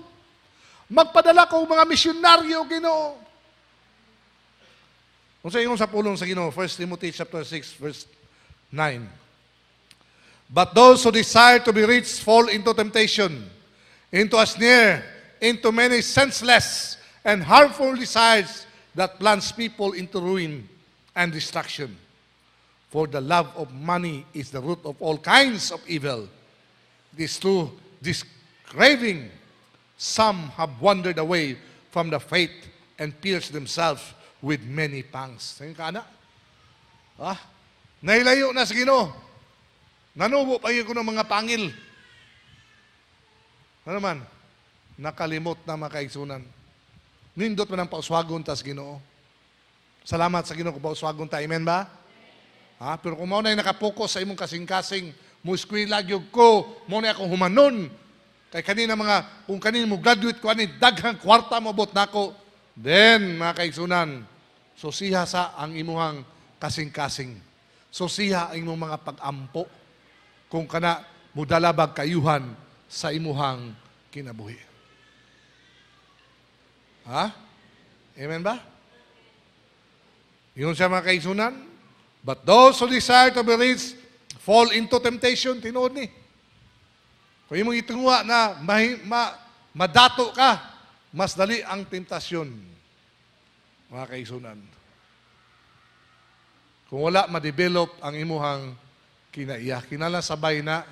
Magpadala ko mga misyonaryo, Ginoo. Kung sa ingon sa pulong sa Ginoo, 1 Timothy chapter 6, verse 9. But those who desire to be rich fall into temptation, into a snare, into many senseless and harmful desires that plunge people into ruin and destruction. For the love of money is the root of all kinds of evil. It is through this craving some have wandered away from the faith and pierced themselves with many pangs. Tingin ka na? Nailayo na sa Ginoo. Nanubo pa yun ko ng mga pangil. Ano naman? Nakalimot na mga kaigsunan. Nindot man ang pauswagon tas Ginoo. Salamat sa Ginoo kung pauswagon ta. Amen ba? Pero kung mo na nakapokus sa imong kasing-kasing, mo eskwela gyud ko, mo na akong humanon. Kay kanina kung kanina mo graduate ko, ani daghang kwarta mo bot nako. Then, mga kaigsunan, susiha sa ang imuhang kasing-kasing. Susiha ang imong mga pag-ampo kung kana mudalabag kayuhan sa imuhang kinabuhi. Amen ba? Yun siya mga kaigsunan. But those who desire to be rich fall into temptation. Tinuod ni. Kung imong itungwa na madato ka, mas dali ang tentasyon. Mga kaigsunan. Kung wala ma-develop ang imuhang kinaiya, kinala sabay na,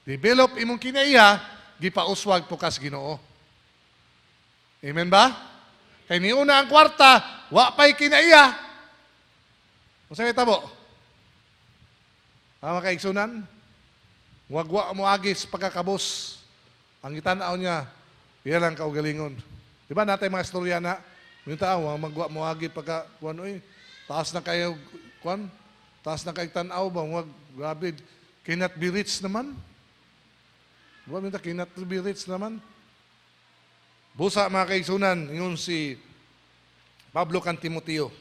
develop imong kinaiya, gipauswag po kas Ginoo. Amen ba? Kay niuna ang kwarta, wa pa'y kinaiya. Kung kita mo? Mga kaigsunan, wagwa mo agis pagkakabos. Ang itanaw niya, yan ang kaugalingon. Di ba natin mga istorya na, yung tao, magwa mo agi pagka, taas na kayo, taas na kayo tanaw ba, grabe, cannot be rich naman. Diba, minta, cannot be rich naman. Busa mga kaigsunan, yun si Pablo kan Timoteo.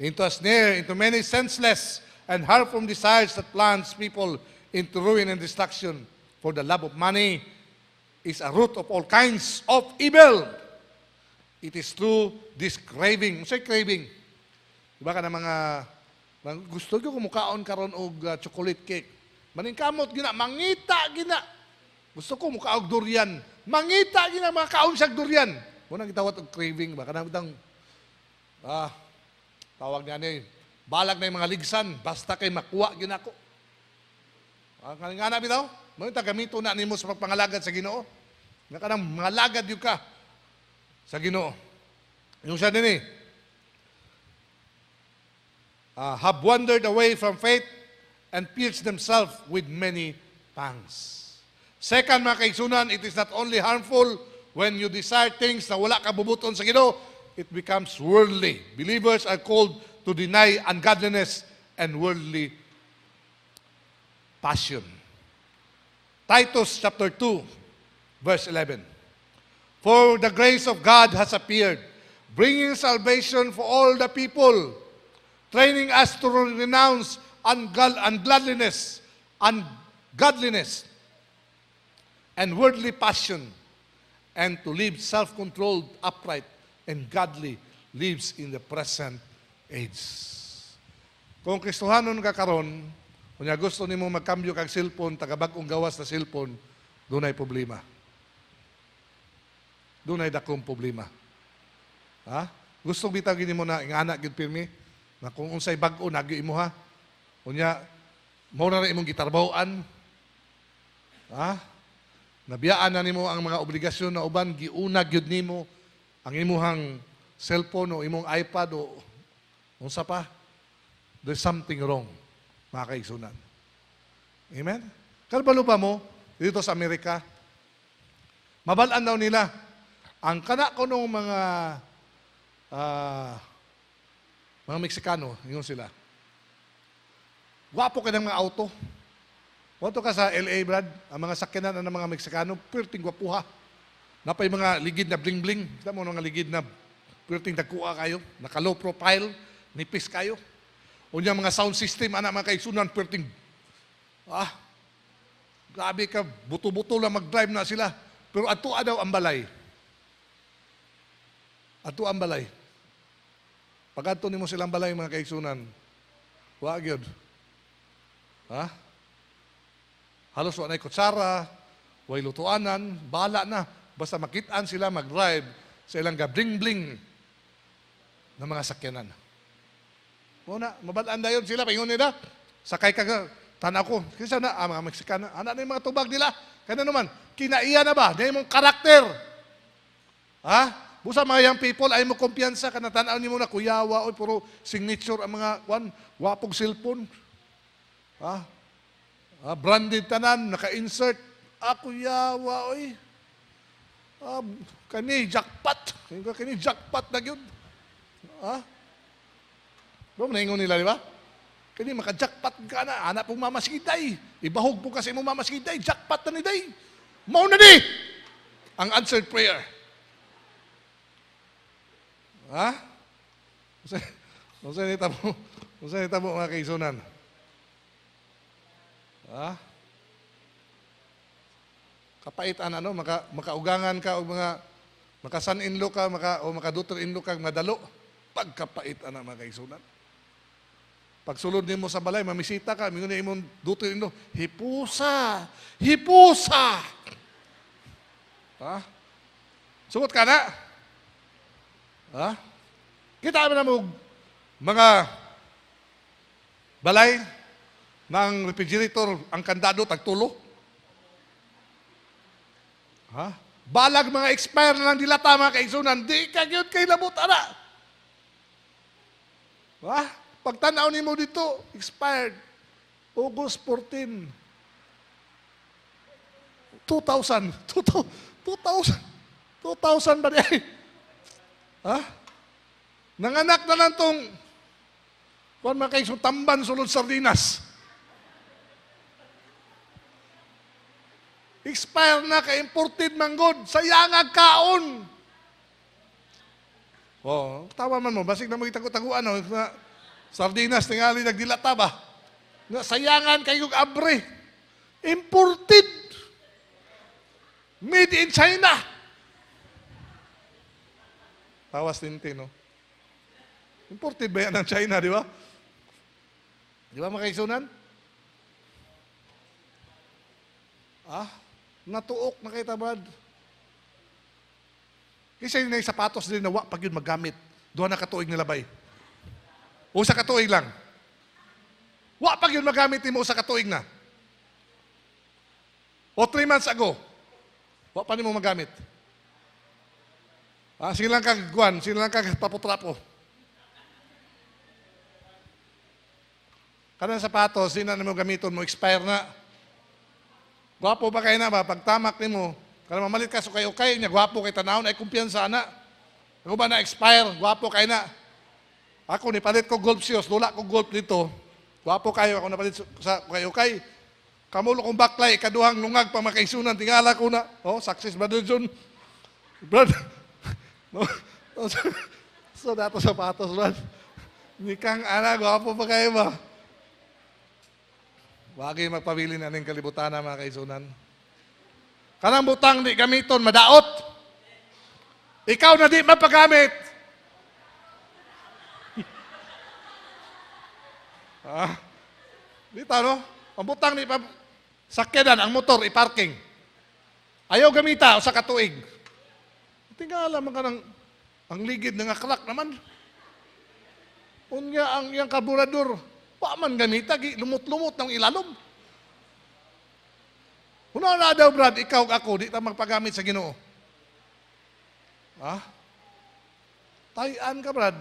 Into a snare, into many senseless and harmful desires that plunge people into ruin and destruction. For the love of money is a root of all kinds of evil. It is through this craving. Say craving. Diba ka na gusto ko kumukaon karon og chocolate cake. Maningkamot gina, mangita gina. Gusto ko mukaog durian. Mangita gina, makaon siya durian. Muna gitawat og craving ba? Kanang tawag niya ni balag na yung mga ligsan, basta kay makuha ginako. Nga na bitaw, mo gamito na nimo sa pagpangalagad sa Ginoo. Nga kanang mga lagad yung ka sa Ginoo. Yung siya din have wandered away from faith and pierced themselves with many pangs. Second, mga kaigsunan, it is not only harmful when you desire things na wala kabubuton sa Ginoo, it becomes worldly. Believers are called to deny ungodliness and worldly passion. Titus chapter 2, verse 11. For the grace of God has appeared, bringing salvation for all the people, training us to renounce ungodliness, and worldly passion, and to live self-controlled, upright, and godly lives in the present age. Kung Kristohanon ka karon, kung gusto nimo magkambyo kag cellphone, tagabag-ong gawas na cellphone, dunay problema. Dunay dakong problema. Ha? Gusto bitaw gini mo na ingana gyud pirmi na kung unsay bag-o nagyo imo ha. Unya mo na imong gitarbahoan. Ha? Nabiyaan na nimo ang mga obligasyon na uban giunag gyud nimo ang imuhang cellphone o imong iPad o unsa pa. There's something wrong, mga kaigsunan. Amen? Kalbalo pa mo dito sa Amerika. Mabalaan daw nila ang kana ko nung mga Meksikano, yun sila. Wapo ka ng mga auto. Wato ka sa LA, Brad, ang mga sakyanan ng mga Meksikano, perting gwapuha. Napay mga ligid na bling-bling. Kita mo mga ligid na perting nagkuha kayo, naka-low profile, nipis kayo. O niya mga sound system, anak mga kaisunan, perting, grabe ka, buto-buto lang mag-drive na sila. Pero ato daw ang balay. Ato ang balay. Pag ato nimo silang balay, mga kaisunan, wag yun. Ha? Halos wala kutsara, way lutuanan, bala na. Basta makitaan sila mag-drive sa ilang gabling-bling na mga sakyanan. Muna, mabalaan na yun sila, paingon nila. Sakay ka, tanaw ko. Kasi na, mga Meksikano, anak na yung mga tubag nila. Kaya naman, kinaiya na ba? Dahil mong karakter. Ha? Busa mga young people, ay mo kumpiyansa ka na tanaw ni mo na kuyawa, o puro signature ang mga wapog cellphone. Ha? Branded tanan, naka-insert. Kuyawa, oy. Kani, jackpot. Kani, jackpot na yun. Ha? Bro, naingon nila, di ba? Kani, maka-jackpot ka na. Anak pong mamaskiday. Ibahog po kasi mong mamaskiday. Jackpot na ni day. Mauna di! Ang answered prayer. Ha? Kung saan itabo mga kaisunan? Ha? Kapaitan ano, makaugangan ka o mga makasan-inlo ka, o makadutor-inlo ka, madalo. Pagkapaitan na mga kaisunan. Pagsulod nimo sa balay, mamisita ka, mingon imong dutor-inlo, hipusa! Hipusa! Ha? Sugot ka na? Ha? Kita mo na mo mga balay ng refrigerator, ang kandado, tagtulo. Ha? Balag mga expire na lang dilata mga kaigsunan, di ka yun kay labot, ana. Ha? Pagtanaw ni mo dito, expired. August 14. 2,000 ba di ay? Ha? Nanganak na lang tong kung mga kaigsunan, tamban sulod sardinas. Expire na ka, imported manggod, sayang ang kaon. Tawa man mo, basig na mo itago-taguan, na sardinas, tingali nagdilata ba? Na sayangan kayong abre. Imported. Made in China. Tawas tintin, no? Imported ba yan ng China, di ba? Di ba mga kaisunan? Natuok na kay tabad. Kasi yung sapatos din na pag yun magamit. Doon na katuig nilabay. O sa katuig lang. Wa pag yun magamit mo sa katuig na. O 3 months ago, wa pa nimo magamit. Sige lang kag guwan, sige lang kag paputrapo. Kanang sapatos, di na mo gamiton mo, expire na. Gwapo ba kayo na ba? Pag tamak ni mo, kanang mamalit ka so kayo kayo niya, gwapo kay tanawon, ay kumpiyansa na. Ako ba na expire, gwapo kayo na. Ako, nipalit ko golf shoes, lula ko golf dito. Gwapo kayo, ako napalit sa kayo kay. Kamulo kong baklay, kaduhang lungag pa makaisunan, tingala ko na. Oh, success ba doon, John? Brad, no? So, dato sapatos, Brad. Nikang ana, gwapo pa kayo ba? Wagi magpabili na ng kalibutan na mga kaisunan. Kanang butang di gamiton, madaot. Ikaw na di mapagamit. Di no? Ang butang di pa sakyanan, ang motor, iparking. Ayaw gamita o sa katuig. Tingala man ka ng ang ligid ng aklak naman. Unya ang iyang karburador, pa man gamita, lumot-lumot ng ilalom. Una na daw, Brad, ikaw ako, di ta magpagamit sa Ginoo. Tayan ka, Brad.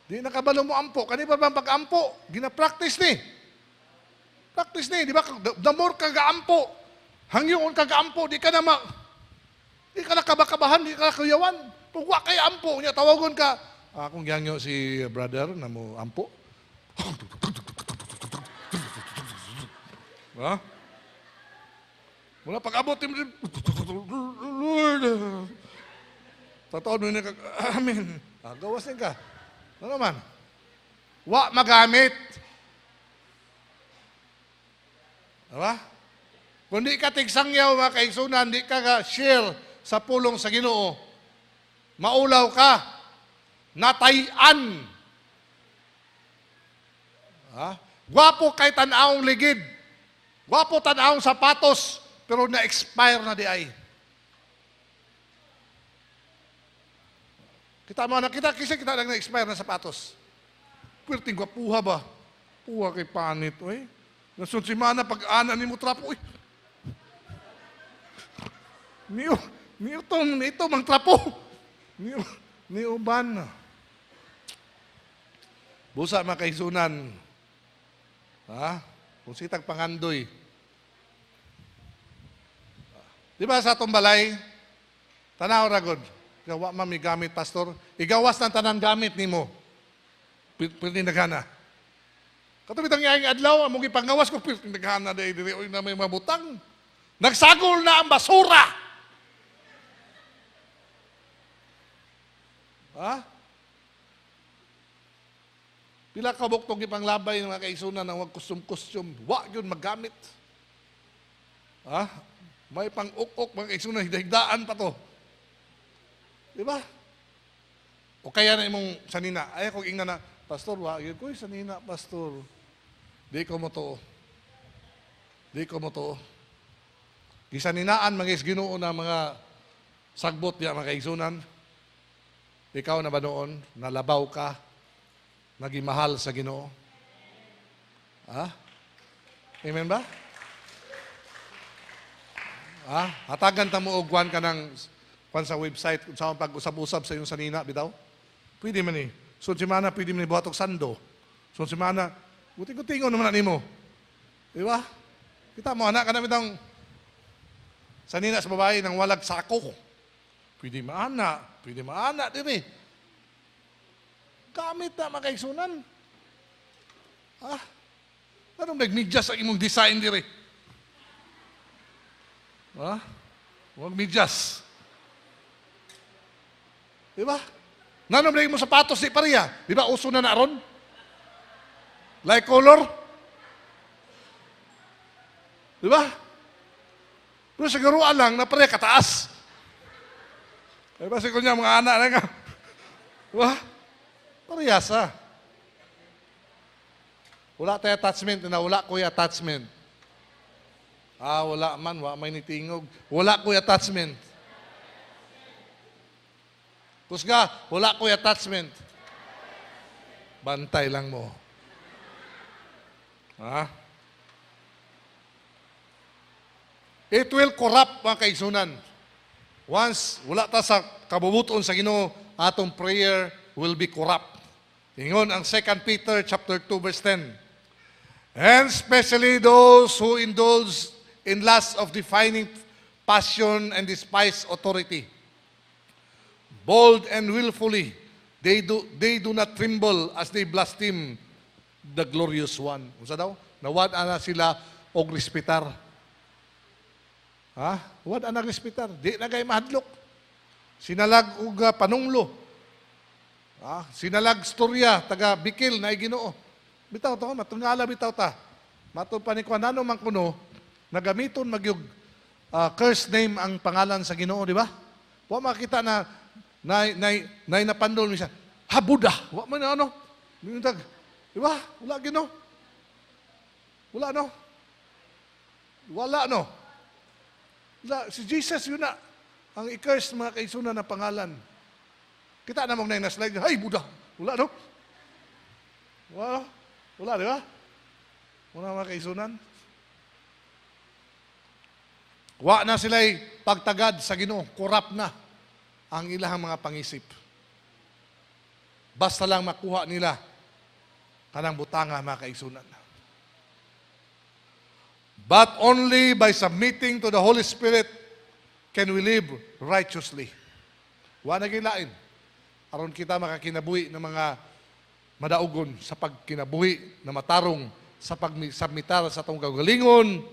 Di nakabalo mo ampo. Kani pa bang pag-ampo? Gina-practice ni. Practice ni, di ba? The more kag-ampo, hangyoon kag-ampo, di ka na kabakabahan, di ka na kuyawan. Pugwa kay ampo, niya tawagon ka. Kung gangyo si brother na mo ampo. Mula pag-abot, Lord, tataon mo na amen. Gawas din ka. Ano naman? Wa magamit. Diba? Kung di ka tigsangyaw, mga kaigsunan, di ka share sa pulong sa Ginoo, maulaw ka, natayan. Gwapo kay tanaong ligid. Gwapo tanaong sapatos, pero na-expire na di ay. Kita mo na, kita lang na-expire na sapatos. Pwerte gwapuha ba? Puha kay panit, oy. Nasun si Mana, pag-ana ni mo trapo, uy. Ito, mang trapo. Ni uban. Busa mga kaisunan. Kung sitag pangandoy. Di ba sa atong balay, tanaw ragod, gawa mami gamit, pastor, igawas ng tanan gamit ni mo. Pwede nagana. Katulad ang iyang adlaw, among ipangawas ko, pinaghahan na dahil na may mabutang. Nagsagol na ang basura. Pila ka buktong ipanglabay ng mga kaisunan na huwag kustum-kustum. Huwag yun magamit. May pang-uk-uk, mga kaisunan, higdaan pa to. Diba? O kaya na imong sanina. Ay, kung ingna na, pastor, wag yun ko, sanina, pastor. Di ko mo to. Gisaninaan, mga Ginoo na mga sagbot niya, mga kaigsunan. Ikaw na ba noon, nalabaw ka, naging mahal sa Ginoo? Amen ba? Hatagan ta mo ogwan ka ng sa website kung saan pag-usap-usap sa iyong sanina, bitaw? Pwede man eh. So si Mana, pwede man buhatok sando. So si Mana, buti-kutingon naman na nimo. Di ba? Kita mo, anak ka namin ang sanina sa babae ng walag sako. Pwede maana, din eh. Gamit na makaigsunan. Anong nagmidyas ang imong design dire? Huwag midyas. Di ba? Nanong lagi mo sapatos di pareha. Di ba uso na ron? Like color? Di ba? Pero siguro lang na pareha kataas. Di ba siguro niya mga anak na nga? Di ba? Parehasa. Wala tayo attachment na wala ko yung attachment. Wala man, wala may nitingog. Wala ko yung attachment. Kusga, wala ko yung attachment. Bantay lang mo. Ha? It will corrupt, mga kaigsunan. Once wala ta sa kabubuton sa Ginoo, atong prayer will be corrupt. Ingon ang 2 Peter chapter 2 verse 10. And especially those who indulge in lust of defining passion and despise authority. Bold and willfully, they do not tremble as they blaspheme the glorious one. Unsa daw? Nawad ana sila og respetar. Ha? Wad ana respetar. Di na kay mahadlok. Sinalag og panunglo. Ha? Sinalag storya taga Bikil na Ginoo. Bitaw to, matungala bitaw ta. Matud pa ni kuanano man kuno, nagamiton magyug curse name ang pangalan sa Ginoo, di ba? Wa makita na napandol mi siya. Ha Buddha, wa man ano? Nintag, di ba? Wala Ginoo. Wala no. Wala no. Wala, si Jesus yun na ang i-curse mga kaisunan na pangalan. Kita namang na slide, hay Buddha. Wala no. Wala. Wala, di ba? Wala mga kaisunan. Wa na sila'y pagtagad sa Ginoo, corrupt na ang ilahang mga pangisip. Basta lang makuha nila kanang butanga, mga kaisunan. But only by submitting to the Holy Spirit can we live righteously. Wa na gilain. Aron kita makakinabuhi ng mga madaugon sa pagkinabuhi na matarong sa pagsubmitar sa atong kagalingon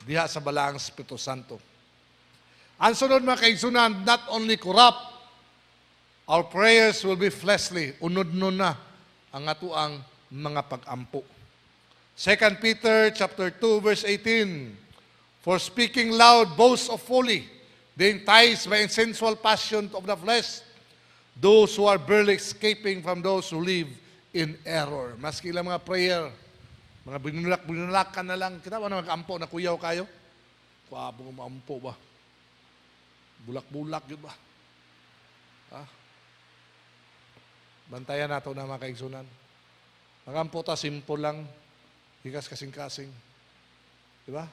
diha sa balaang Espiritu Santo. Ang sunod mga kaigsunan, not only corrupt, our prayers will be fleshly. Unod-nun na ang atuang mga pag-ampo. 2 Peter chapter 2 verse 18, for speaking loud boasts of folly, they entice by sensual passion of the flesh, those who are barely escaping from those who live in error. Maski lang mga prayer, mga binulak-binulakan na lang. Kita ba na mag-ampo na kuyaw kayo? Kuwabong maampo ba? Bulak-bulak yun ba? Ha? Bantayan nato na mga kaigsunan. Mag-ampo ta, simple lang. Hikas kasing-kasing. Diba?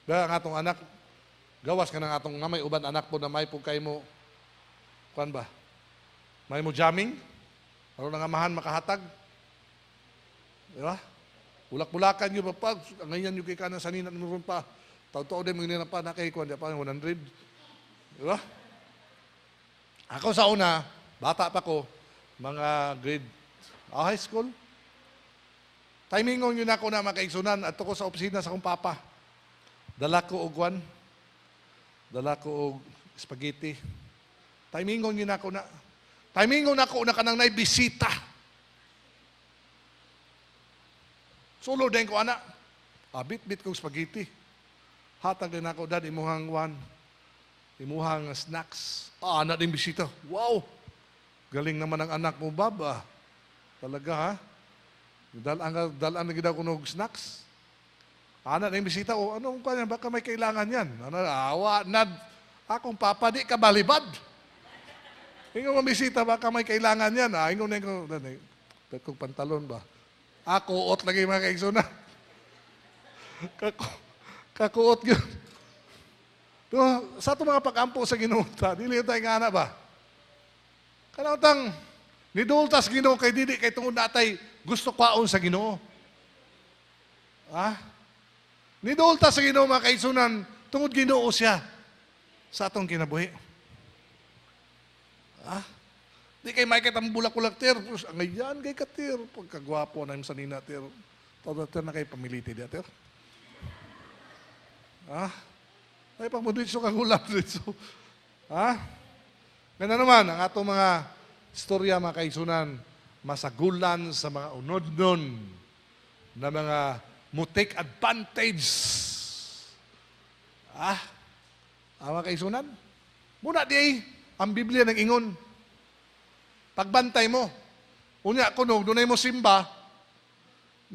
Dahil ang atong anak, gawas ka ng atong nga may uban anak po na may po kayo mo, kuan ba? May mo jamming? Ano nga mahan makahatag? Diba? Bulak-bulakan nyo pa, ngayon nyo kay kanan sa ninat mo pa. Tao-tao din mo na pa, nakahikuan di pa, 100. Diba? Ako sa una, bata pa ko, mga grade, high school. Timingon yun ako na makaigsunan at ko sa opisina sa akong papa. Dala ko og kwan. Dala ko og spaghetti. Timingon yun ako na. Timingon ako na kanang naibisita. Sulo din ko anak. Bit-bit kong spaghetti. Hatag din ako, dad, imuhang kwan. Imuhang snacks. Anak din bisita. Wow! Galing naman ang anak mo, baba. Talaga ha? Dalaan na ginaw ko ng snacks. Anak na yung bisita, anong kanya, baka may kailangan yan. Awa, akong papa, di ka balibad. Hingo mga bisita, baka may kailangan yan. Hingo na yung pantalon ba? Ako, ot lagi mga kaigso na. Kakuot yun. Sa ito mga pag-ampo sa ginuta, dili tayo nga na ba? Kanautang, nidultas Ginoo kay dili kay tungod natay gusto kwaon sa Ginoo. Ha? Nidultas sa Ginoo mga kaigsunan tungod Ginoo siya sa atong kinabuhi. Ha? Di kay may kitang bulak-bulak tir, ngayon kay katir, pagkagwapo na yung sanina tir. Todo tir na kay pamiliti dia tir. Ha? Ay pagmuditso kang ulam dito. Ha? Ganun naman ang atong mga istorya mga kaigsunan, masagulan sa mga unod-nun na mga mo-take advantage. Mga kaigsunan, muna di ang Biblia nang ingon. Pagbantay mo. Unya, kuno, dunay mo simba.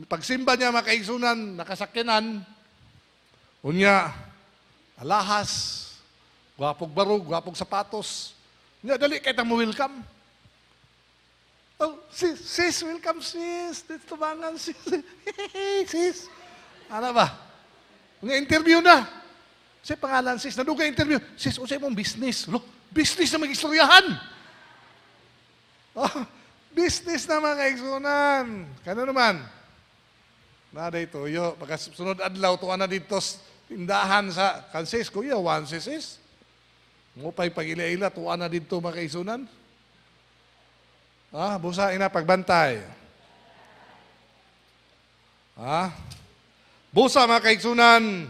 Pagsimba niya mga kaigsunan, nakasakyanan. Unya, alahas, gwapog barog, gwapog sapatos. Unya, dali kay mo welcome. Oh, sis, welcome sis. Dito tumangan sis. Hey, sis. Ano ba? Nga interview na. Sa pangalan, sis, nadugay interview. Sis, usay mong business. Look, business na mag-istoryahan. Oh, business na mga kaigsunan. Kano naman? Nada ito, yo. Pagkasunod adlaw, tuwa na dito tindahan sa kansis. Kuya, one sis. Mo pa'y pag-ila-ila, tuwa na dito mga kaigsunan. Busa ina pagbantay. Busa mga kaigsunan,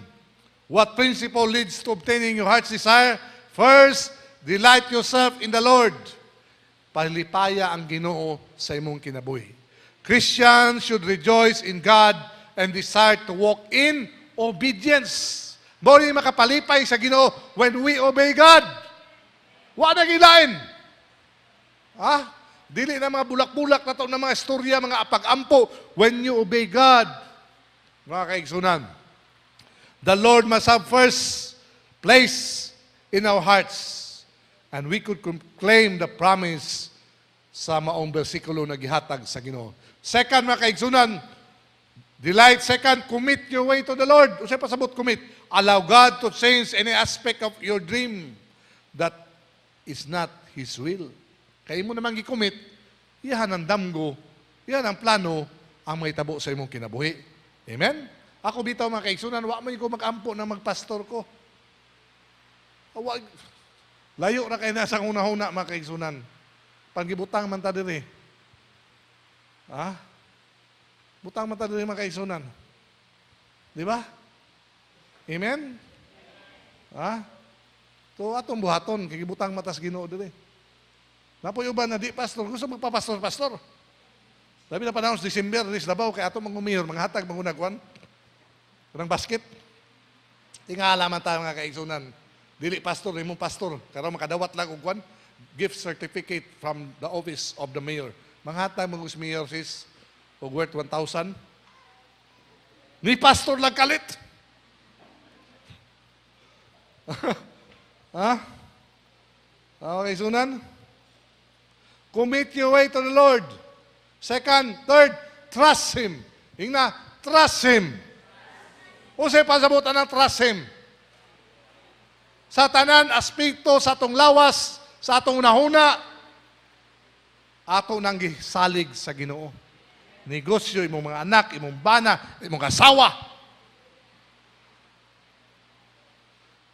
what principle leads to obtaining your heart's desire? First, delight yourself in the Lord. Palipaya ang Ginoo sa imong kinabuhi. Christians should rejoice in God and desire to walk in obedience. Bawal makapalipay sa Ginoo when we obey God. Wa na gilain. Dili na mga bulak-bulak na to na mga istorya, mga apag-ampo when you obey God. Mga kaigsunan, the Lord must have first place in our hearts. And we could claim the promise sa maong bersikulo na gihatag sa Ginoo. Second, mga kaigsunan, delight. Second, commit your way to the Lord. O siya pasabot, commit. Allow God to change any aspect of your dream that is not His will. Kaya mo naman gi-commit, iyan ang damgo, iyan ang plano, ang may tabo sa imong kinabuhi. Amen? Ako bitaw mga kaigsunan, wa mo ko mag-ampo na magpastor ko. Layo na kayo nasa una-una mga kaigsunan. Pagibutang man ta diri. Butang man ta diri mga kaigsunan. Di ba? Amen? To atong buhaton, kagibutang matas Ginoo diri. Napoy uban na di pastor, gusto magpapastor-pastor. Labi na panahon sa December, ris Davao, kay ato mangumiyor, manghatag, mangunagwan. Kanang basket. Tingala man tayo mga kaigsunan. Dili pastor, imong pastor. Karon makadawat lang og kwan, gift certificate from the office of the mayor. Manghatag mga mayor sis, og worth 1,000. Ni pastor lang kalit. Okay, sunan? Commit your way to the Lord. Second, third, trust Him. Hingna, trust Him. O sa pasabutan ng trust Him. Sa tanan, aspekto, sa atong lawas, sa atong nahuna, ato nang gisalig sa Ginoo. Negosyo, imong mga anak, imong bana, imong asawa.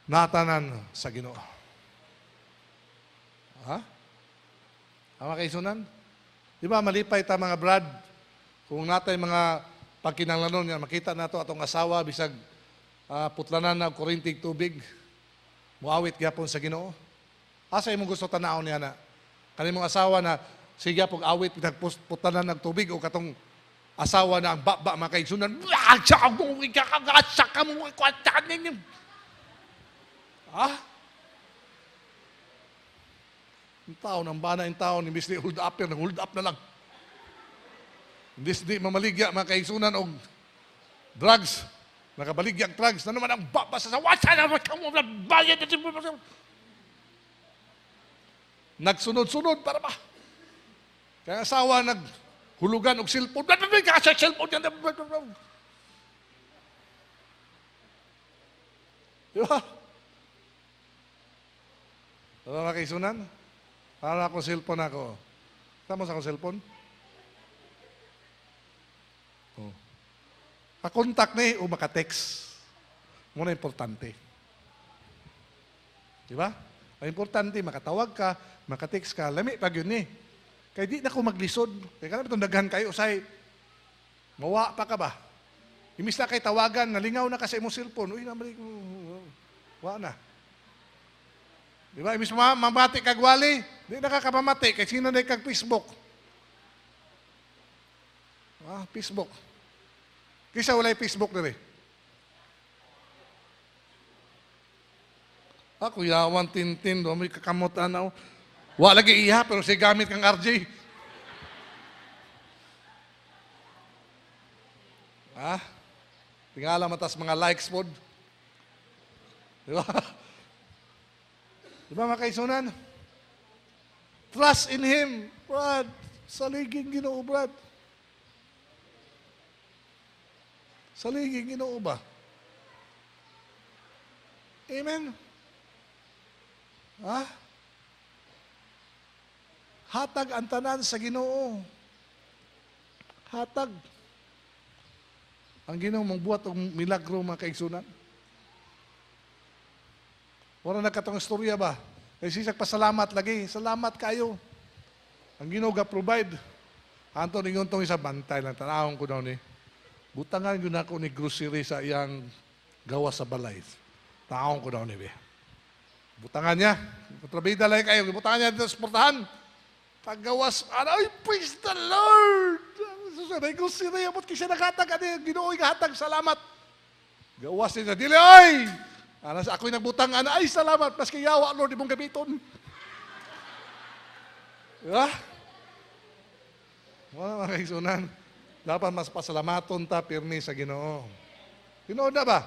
Natanan sa Ginoo. Ama kaisunan? Di ba malipay ta mga brad? Kung natay mga pagkinanglanon nga makita nato atong asawa bisag putlanan na kurintig tubig. Muawit gyapon sa Ginoo. Asa imong gusto tan-awon niya na? Kanimong asawa na sige pag awit bitag putlanan ng tubig o katong asawa na ang baba mga kaisunan. Ang tao, ng bana yung tao, imbis di hold up yan, hold up na lang. Imbis di mamaligya, mga kaisunan, o drugs, nakabaligya ang drugs, na naman ang babasa sa wasa na bayad na nagsunod-sunod para ba? Kaya asawa naghulugan og cellphone, kasi cellphone yan. Di ba? Ano mga kaisunan? Para ako cellphone ako. Tama sa akong cellphone? Kakontak ni o makatext. Muna importante. Di ba? Ang importante, makatawag ka, makatext ka, lami pag yun eh. Kaya di na ako maglisod. Kaya ka na itong daghan kayo, say, mawa pa ka ba? Imis na kay tawagan, nalingaw na kasi mo cellphone. Uy, namalik, wa na. Di ba? Imis mamati kag wali, di nakakapamati. Kaya sino na kag Facebook? Facebook. Kisa walay Facebook na rin. Ako yawan tintin, may kakamot anaw. Wa lagi iha, pero si gamit kang RJ. Tingala matas mga likes pod. Di ba? Di ba mga kaisunan? Trust in Him, Brad. Saliging Ginoo, Brad. Saliging Ginoo ba? Amen? Ha? Hatag ang tanan sa Ginoo. Hatag. Ang Ginoo mong buhat og milagro mga kaigsunan. Wala na katong istorya ba? Kasi siya pasalamat lagi. Salamat kayo. Ang Ginoo ga-provide. Anto ningon tong isa bantay lang tanawon ko daw ni. Butangan gyud ako ni grocery sa iyang gawa sa balay. Taon ko daw ni be. Butangan niya. Kontrabida lang kayo. Butangan niya dito sa portahan. Paggawas, ay, praise the Lord! Susunay ko siya, abot kisya naghatag, Ginoo hatag, salamat. Gawas niya, dili, ay! Ako'y nagbutang, ay, salamat, mas kayawa, Lord, ibong gabiton. Diba? Wala mga kaigsunan. Dapat mas pasalamaton ta, pirmi sa Ginoo. Ginoo na ba?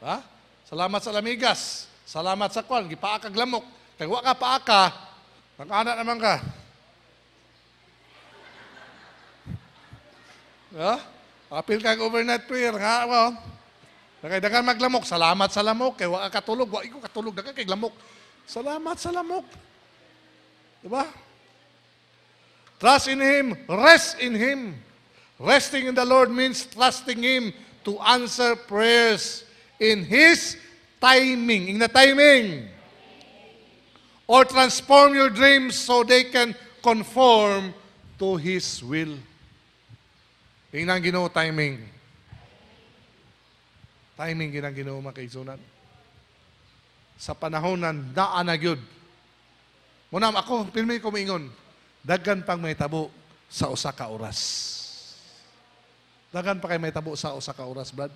Ha? Salamat sa lamigas. Salamat sa kwan, gipaakag lamok. Kaya ka paaka, nang-anak naman ka. Ha? Apil kang overnight prayer, nga ako. Nakaidagan maglamok, salamat sa lamok. Kaya waka katulog, waka ko katulog, dagan kay lamok. Salamat sa lamok. Diba? Trust in Him, rest in Him. Resting in the Lord means trusting Him to answer prayers in His timing. In the timing. Or transform your dreams so they can conform to His will. Tingnan Ginoo timing. Timing ginang Ginoo mga kaigsunan. Sa panahon na naanagyod. Muna ako, pilmi ko maingon, daghan pang may tabo sa usa ka oras. Daghan pa kay may tabo sa usa ka oras, brad.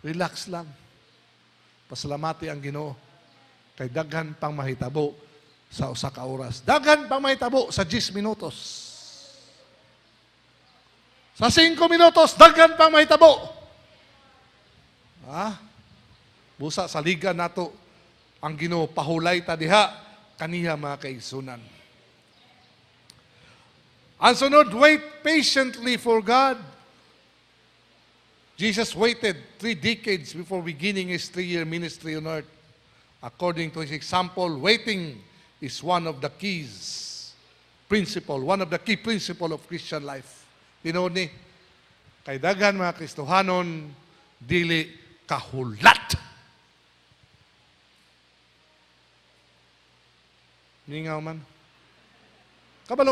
Relax lang. Pasalamati ang Ginoo. Kay daghan pang mahitabo sa usa ka oras. Daghan pang mahitabo sa 10 minutos. Sa 5 minutos, daghan pang mahitabo. Ha? Busa sa liga nato ang Ginoo pahulay ta diha kaniya mga kaigsunan. Ang sunod, wait patiently for God. Jesus waited 3 decades before beginning His 3-year ministry on earth. According to His example, waiting is one of the keys, one of the key principle of Christian life. Tinuod ni, kay daghan mga Kristohanon, dili kahulat. Ningaw man. Kabalo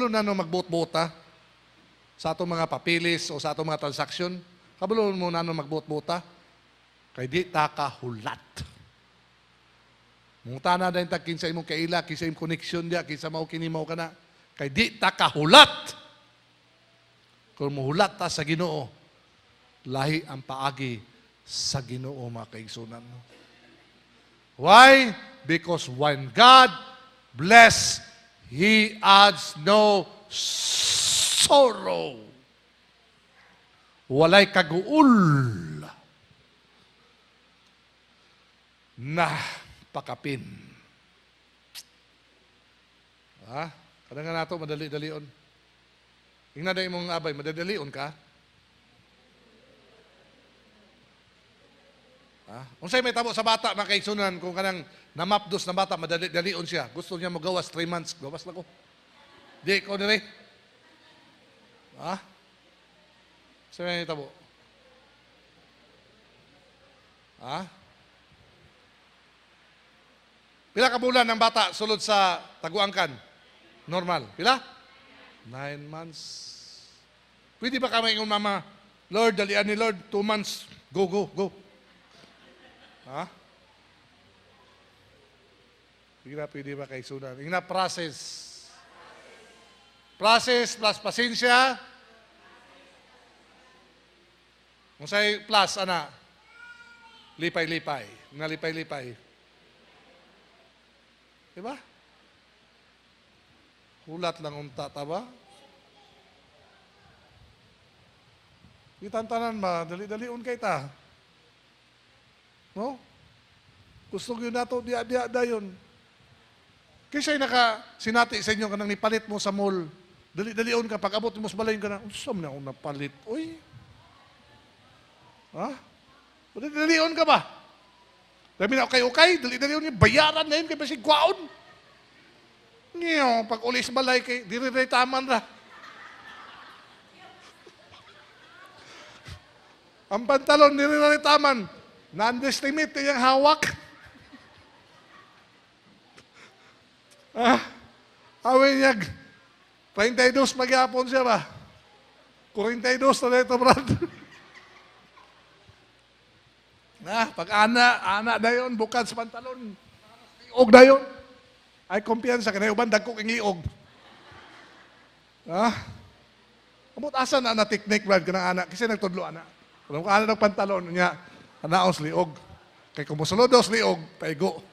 na no magbuot-buota sa atong mga papilis o sa atong mga transaksyon. Kabalo mo na no magbuot-buota. Kay di ta kahulat. Mungta na dahil kinsa imong kaila, kinsa imong connection dia, kinsa mao kini mao kana. Kay di ta kahulat. Kung muhulat ta sa Ginoo, lahi ang paagi sa Ginoo mga kaigsunan. Why? Because when God bless, He adds no sorrow. Walay kaguol na pakapin. Ha? Kadang nga nato madali-dalion. Ingna na imong abay, madadalion ka. Unsay may tabo sa bata, mga kaigsunan, kung kanang namapdos na bata, madali-dalion siya. Gusto niya magawas 3 months. Gawas na ko. Di ko nire. Unsay may tabo? Pila ka bulan ng bata sulod sa taguangkan? Normal. Pila? 9 months. Pwede ba kami yung mama, Lord, dalian ni Lord, 2 months. Go, go, go. Pwede ba kay sunan? Yung na process. Process plus pasensya. Kung sa'y plus, ana, lipay-lipay. Nga lipay-lipay. Diba? Hulat lang unta, taba? Itantanan ba, dali-daliun kay ta. No? Gusto ko yun nato, diya-diya dayon. Kisa'y sinati sa inyo kanang nipalit mo sa mall. Dali-dalion ka, pag abot mo sa balayin ka na, usam na akong napalit. Uy, Ha? Dali-dalion ka ba? Dami na okay, dali-dalion niya, bayaran na yun kay basig kwaon. Ngayon, pag ulis balay kay, taman ra. Ang pantalon, taman. Non-estimate yung hawak. Awin niya, 32 magyapon siya ba? 42 na ito, brad. Pag ana na yun, bukad sa pantalon. Liog na yun. Ay, kumpiyansa ka na yung bandag ko kong liog. Amot asa na teknik, brad, ka ng anak. Kasi nagtudlo, anak. Kung ana ng pantalon niya, anaos liog. Kay kumusulodos liog, taigo.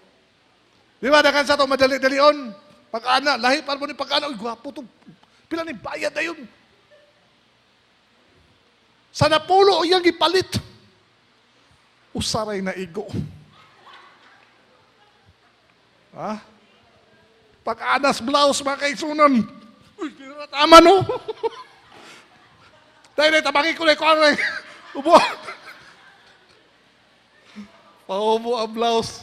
Di ba, dakan sa ito, madali-dalion. Pag-ana, lahi pa mo ni pag-ana. Uy, gwapo ito. Pila ni bayad na yun. Sa napulo, iyang ipalit. Usaray na igo. Pag-anas blouse, mga kaisunan. Uy, tama no. Dahil tabangi ko na ikaw. Ubo. Paubo ang blouse.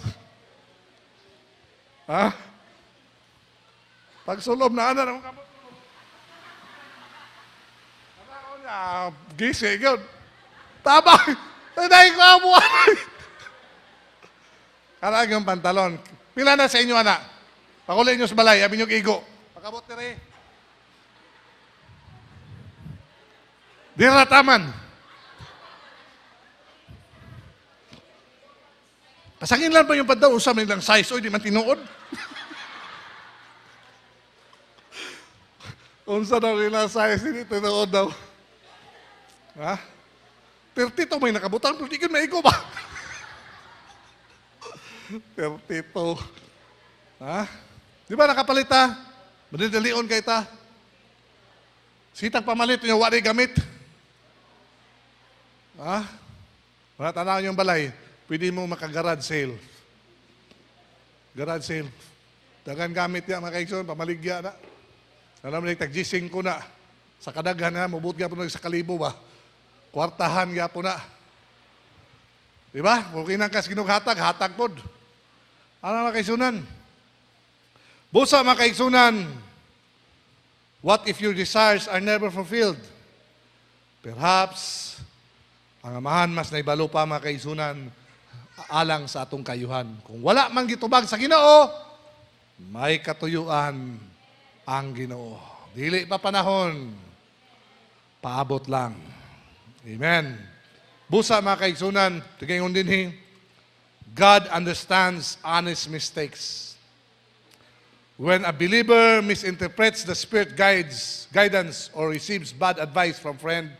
Pag sulom na ana naman kamot. Ano niya, gising yun. Tabang! Dahil ko ang buwan. Karag yung pantalon. Pila na sa inyo, anak? Pakulay nyo sa balay, abin nyo igo. Pakabot na rin. Dirataman. Pasangin lang pa yung pantalon, usam nilang size. Uy, di man tinuod. Unsa daw nila size, hindi tinuod daw. 32 may nakabutang, pero di ka maigo ba? 32. Di ba nakapalit ha? Madidalion kay ta. Sitag pamalit yung wari gamit. Wala tanaw yung balay. Pwede mo maka-garage sale. Garage sale. Dagan gamit yan, mga kaigsoon, pamaligya na. Alam mo, tag-gising ko na. Sa kadaghan na, mabut ka po na sa kalibo ba? Kwartahan ka po na. Diba? Kung kinangkas ginughatag, hatag po. Ano mga kaigsunan? Busa mga kaigsunan, what if your desires are never fulfilled? Perhaps, ang amahan mas naibalo pa mga kaigsunan, alang sa atong kayuhan. Kung wala mang gitubag sa Ginoo, may katuyuan ang Ginoo. Dili pa panahon, paabot lang. Amen. Busa mga kaigsunan, tigayon din God understands honest mistakes. When a believer misinterprets the Spirit guidance or receives bad advice from friend,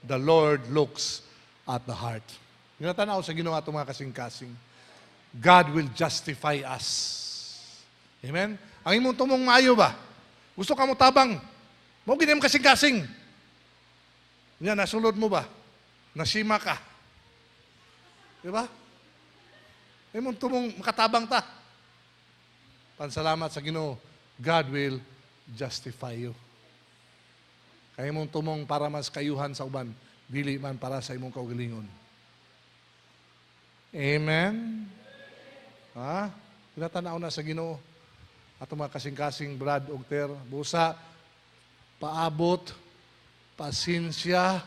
the Lord looks at the heart. Yung natanaw sa Ginoo atong mga kasing-kasing, God will justify us. Amen? Ang imong tumong maayo ba? Gusto ka mo tabang? Mo ginim kasing-kasing. Yan, nasulod mo ba? Nasima ka. Di ba? Imong tumong makatabang ta. Pansalamat sa Ginoo, God will justify you. Kaya imong tumong para mas kayuhan sa uban, dili man para sa imong kaugalingon. Amen? Pinatanaw na sa Ginoo. Ato mga kasing-kasing Brad ug Ter, busa, paabot, pasensya,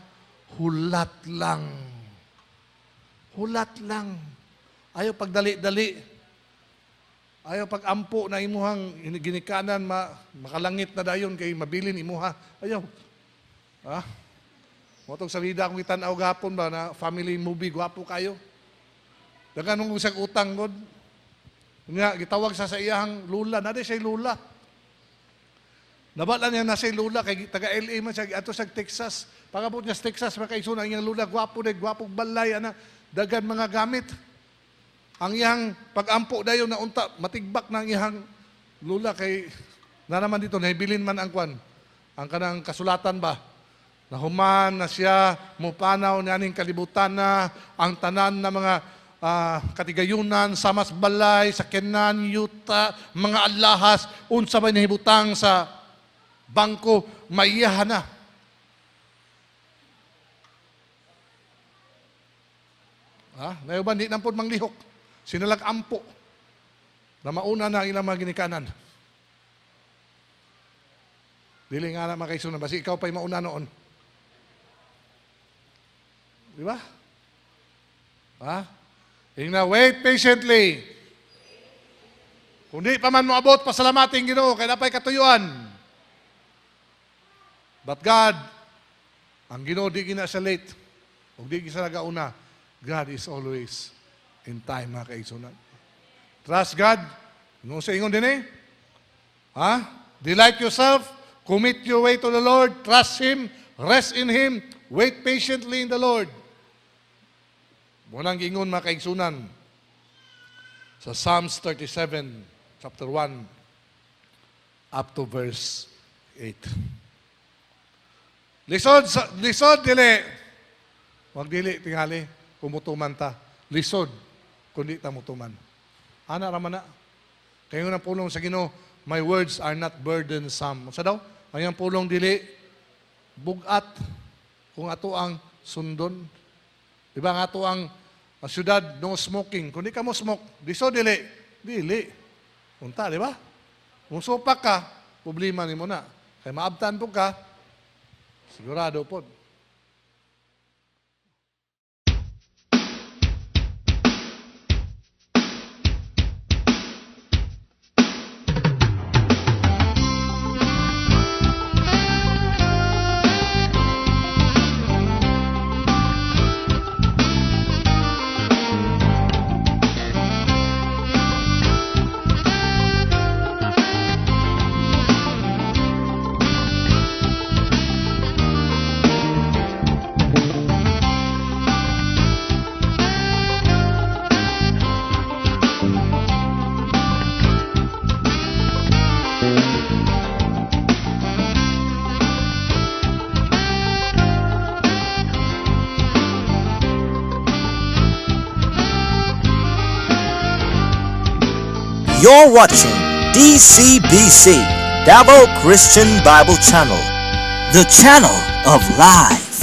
hulat lang. Hulat lang. Ayaw pagdali-dali. Ayaw pag-ampo na imuhang ginikanan, makalangit na dayon kay mabilin imuha. Ayaw. Motong sa vida akong itanaw gapon ba na family movie, gwapo kayo. Dagan mong usag utang god. Nga, gitawag sa iyang lula. Nade siya lula. Nabala niya na siya lula. Kay taga-LA man siya. Ato sa Texas. Pagabot niya sa Texas, makaisuna ang iyang lula. Gwapo na, gwapong balay. Dagan mga gamit. Ang iyang pag-ampo dayon na unta, matigbak na ang iyang lula. Kay, na naman dito, nahibilin man ang kwan. Ang kanang kasulatan ba? Nahuman na siya, mupanaw niya ning kalibutan na, ang tanan na mga katigayunan, samas balay, sakyanan, yuta, mga alahas, unsa ba nahibutang sa bangko, maiyahan na. Nayuban di nampod manglihok. Sinalag ampo. Na mauna na ang ilang mga ginikanan. Dili nga na makaisunan. Basi ikaw pa'y mauna noon. Di ba? Ingna, wait patiently. Kung di pa man mo abot, pasalamating Ginoo, kaya napay katuyuan. But God, ang Ginoo di gina siya late. Huwag di gina una. God is always in time, mga kaisunan. Trust God. Nung sa ingon din Delight yourself. Commit your way to the Lord. Trust Him. Rest in Him. Wait patiently in the Lord. Walang ingon, mga kaigsunan. Sa Psalms 37, chapter 1, up to verse 8. Lisod, dili. Wag dili, tingali. Kumutuman ta. Lisod, kundi ta mutuman. Ana raman na. Kayo na pulong sa Ginoo, my words are not burdensome. Sa daw, ang pulong dili, bugat, kung ato ang sundon. Di ba nga ato ang syudad, no smoking. Kung di ka mo smoke, diso dili. Dili. Punta, di ba? Kung supak ka, problema ni mo na. Kaya maabtan po ka, sigurado po. You're watching DCBC, Davao Christian Bible Channel, the channel of life.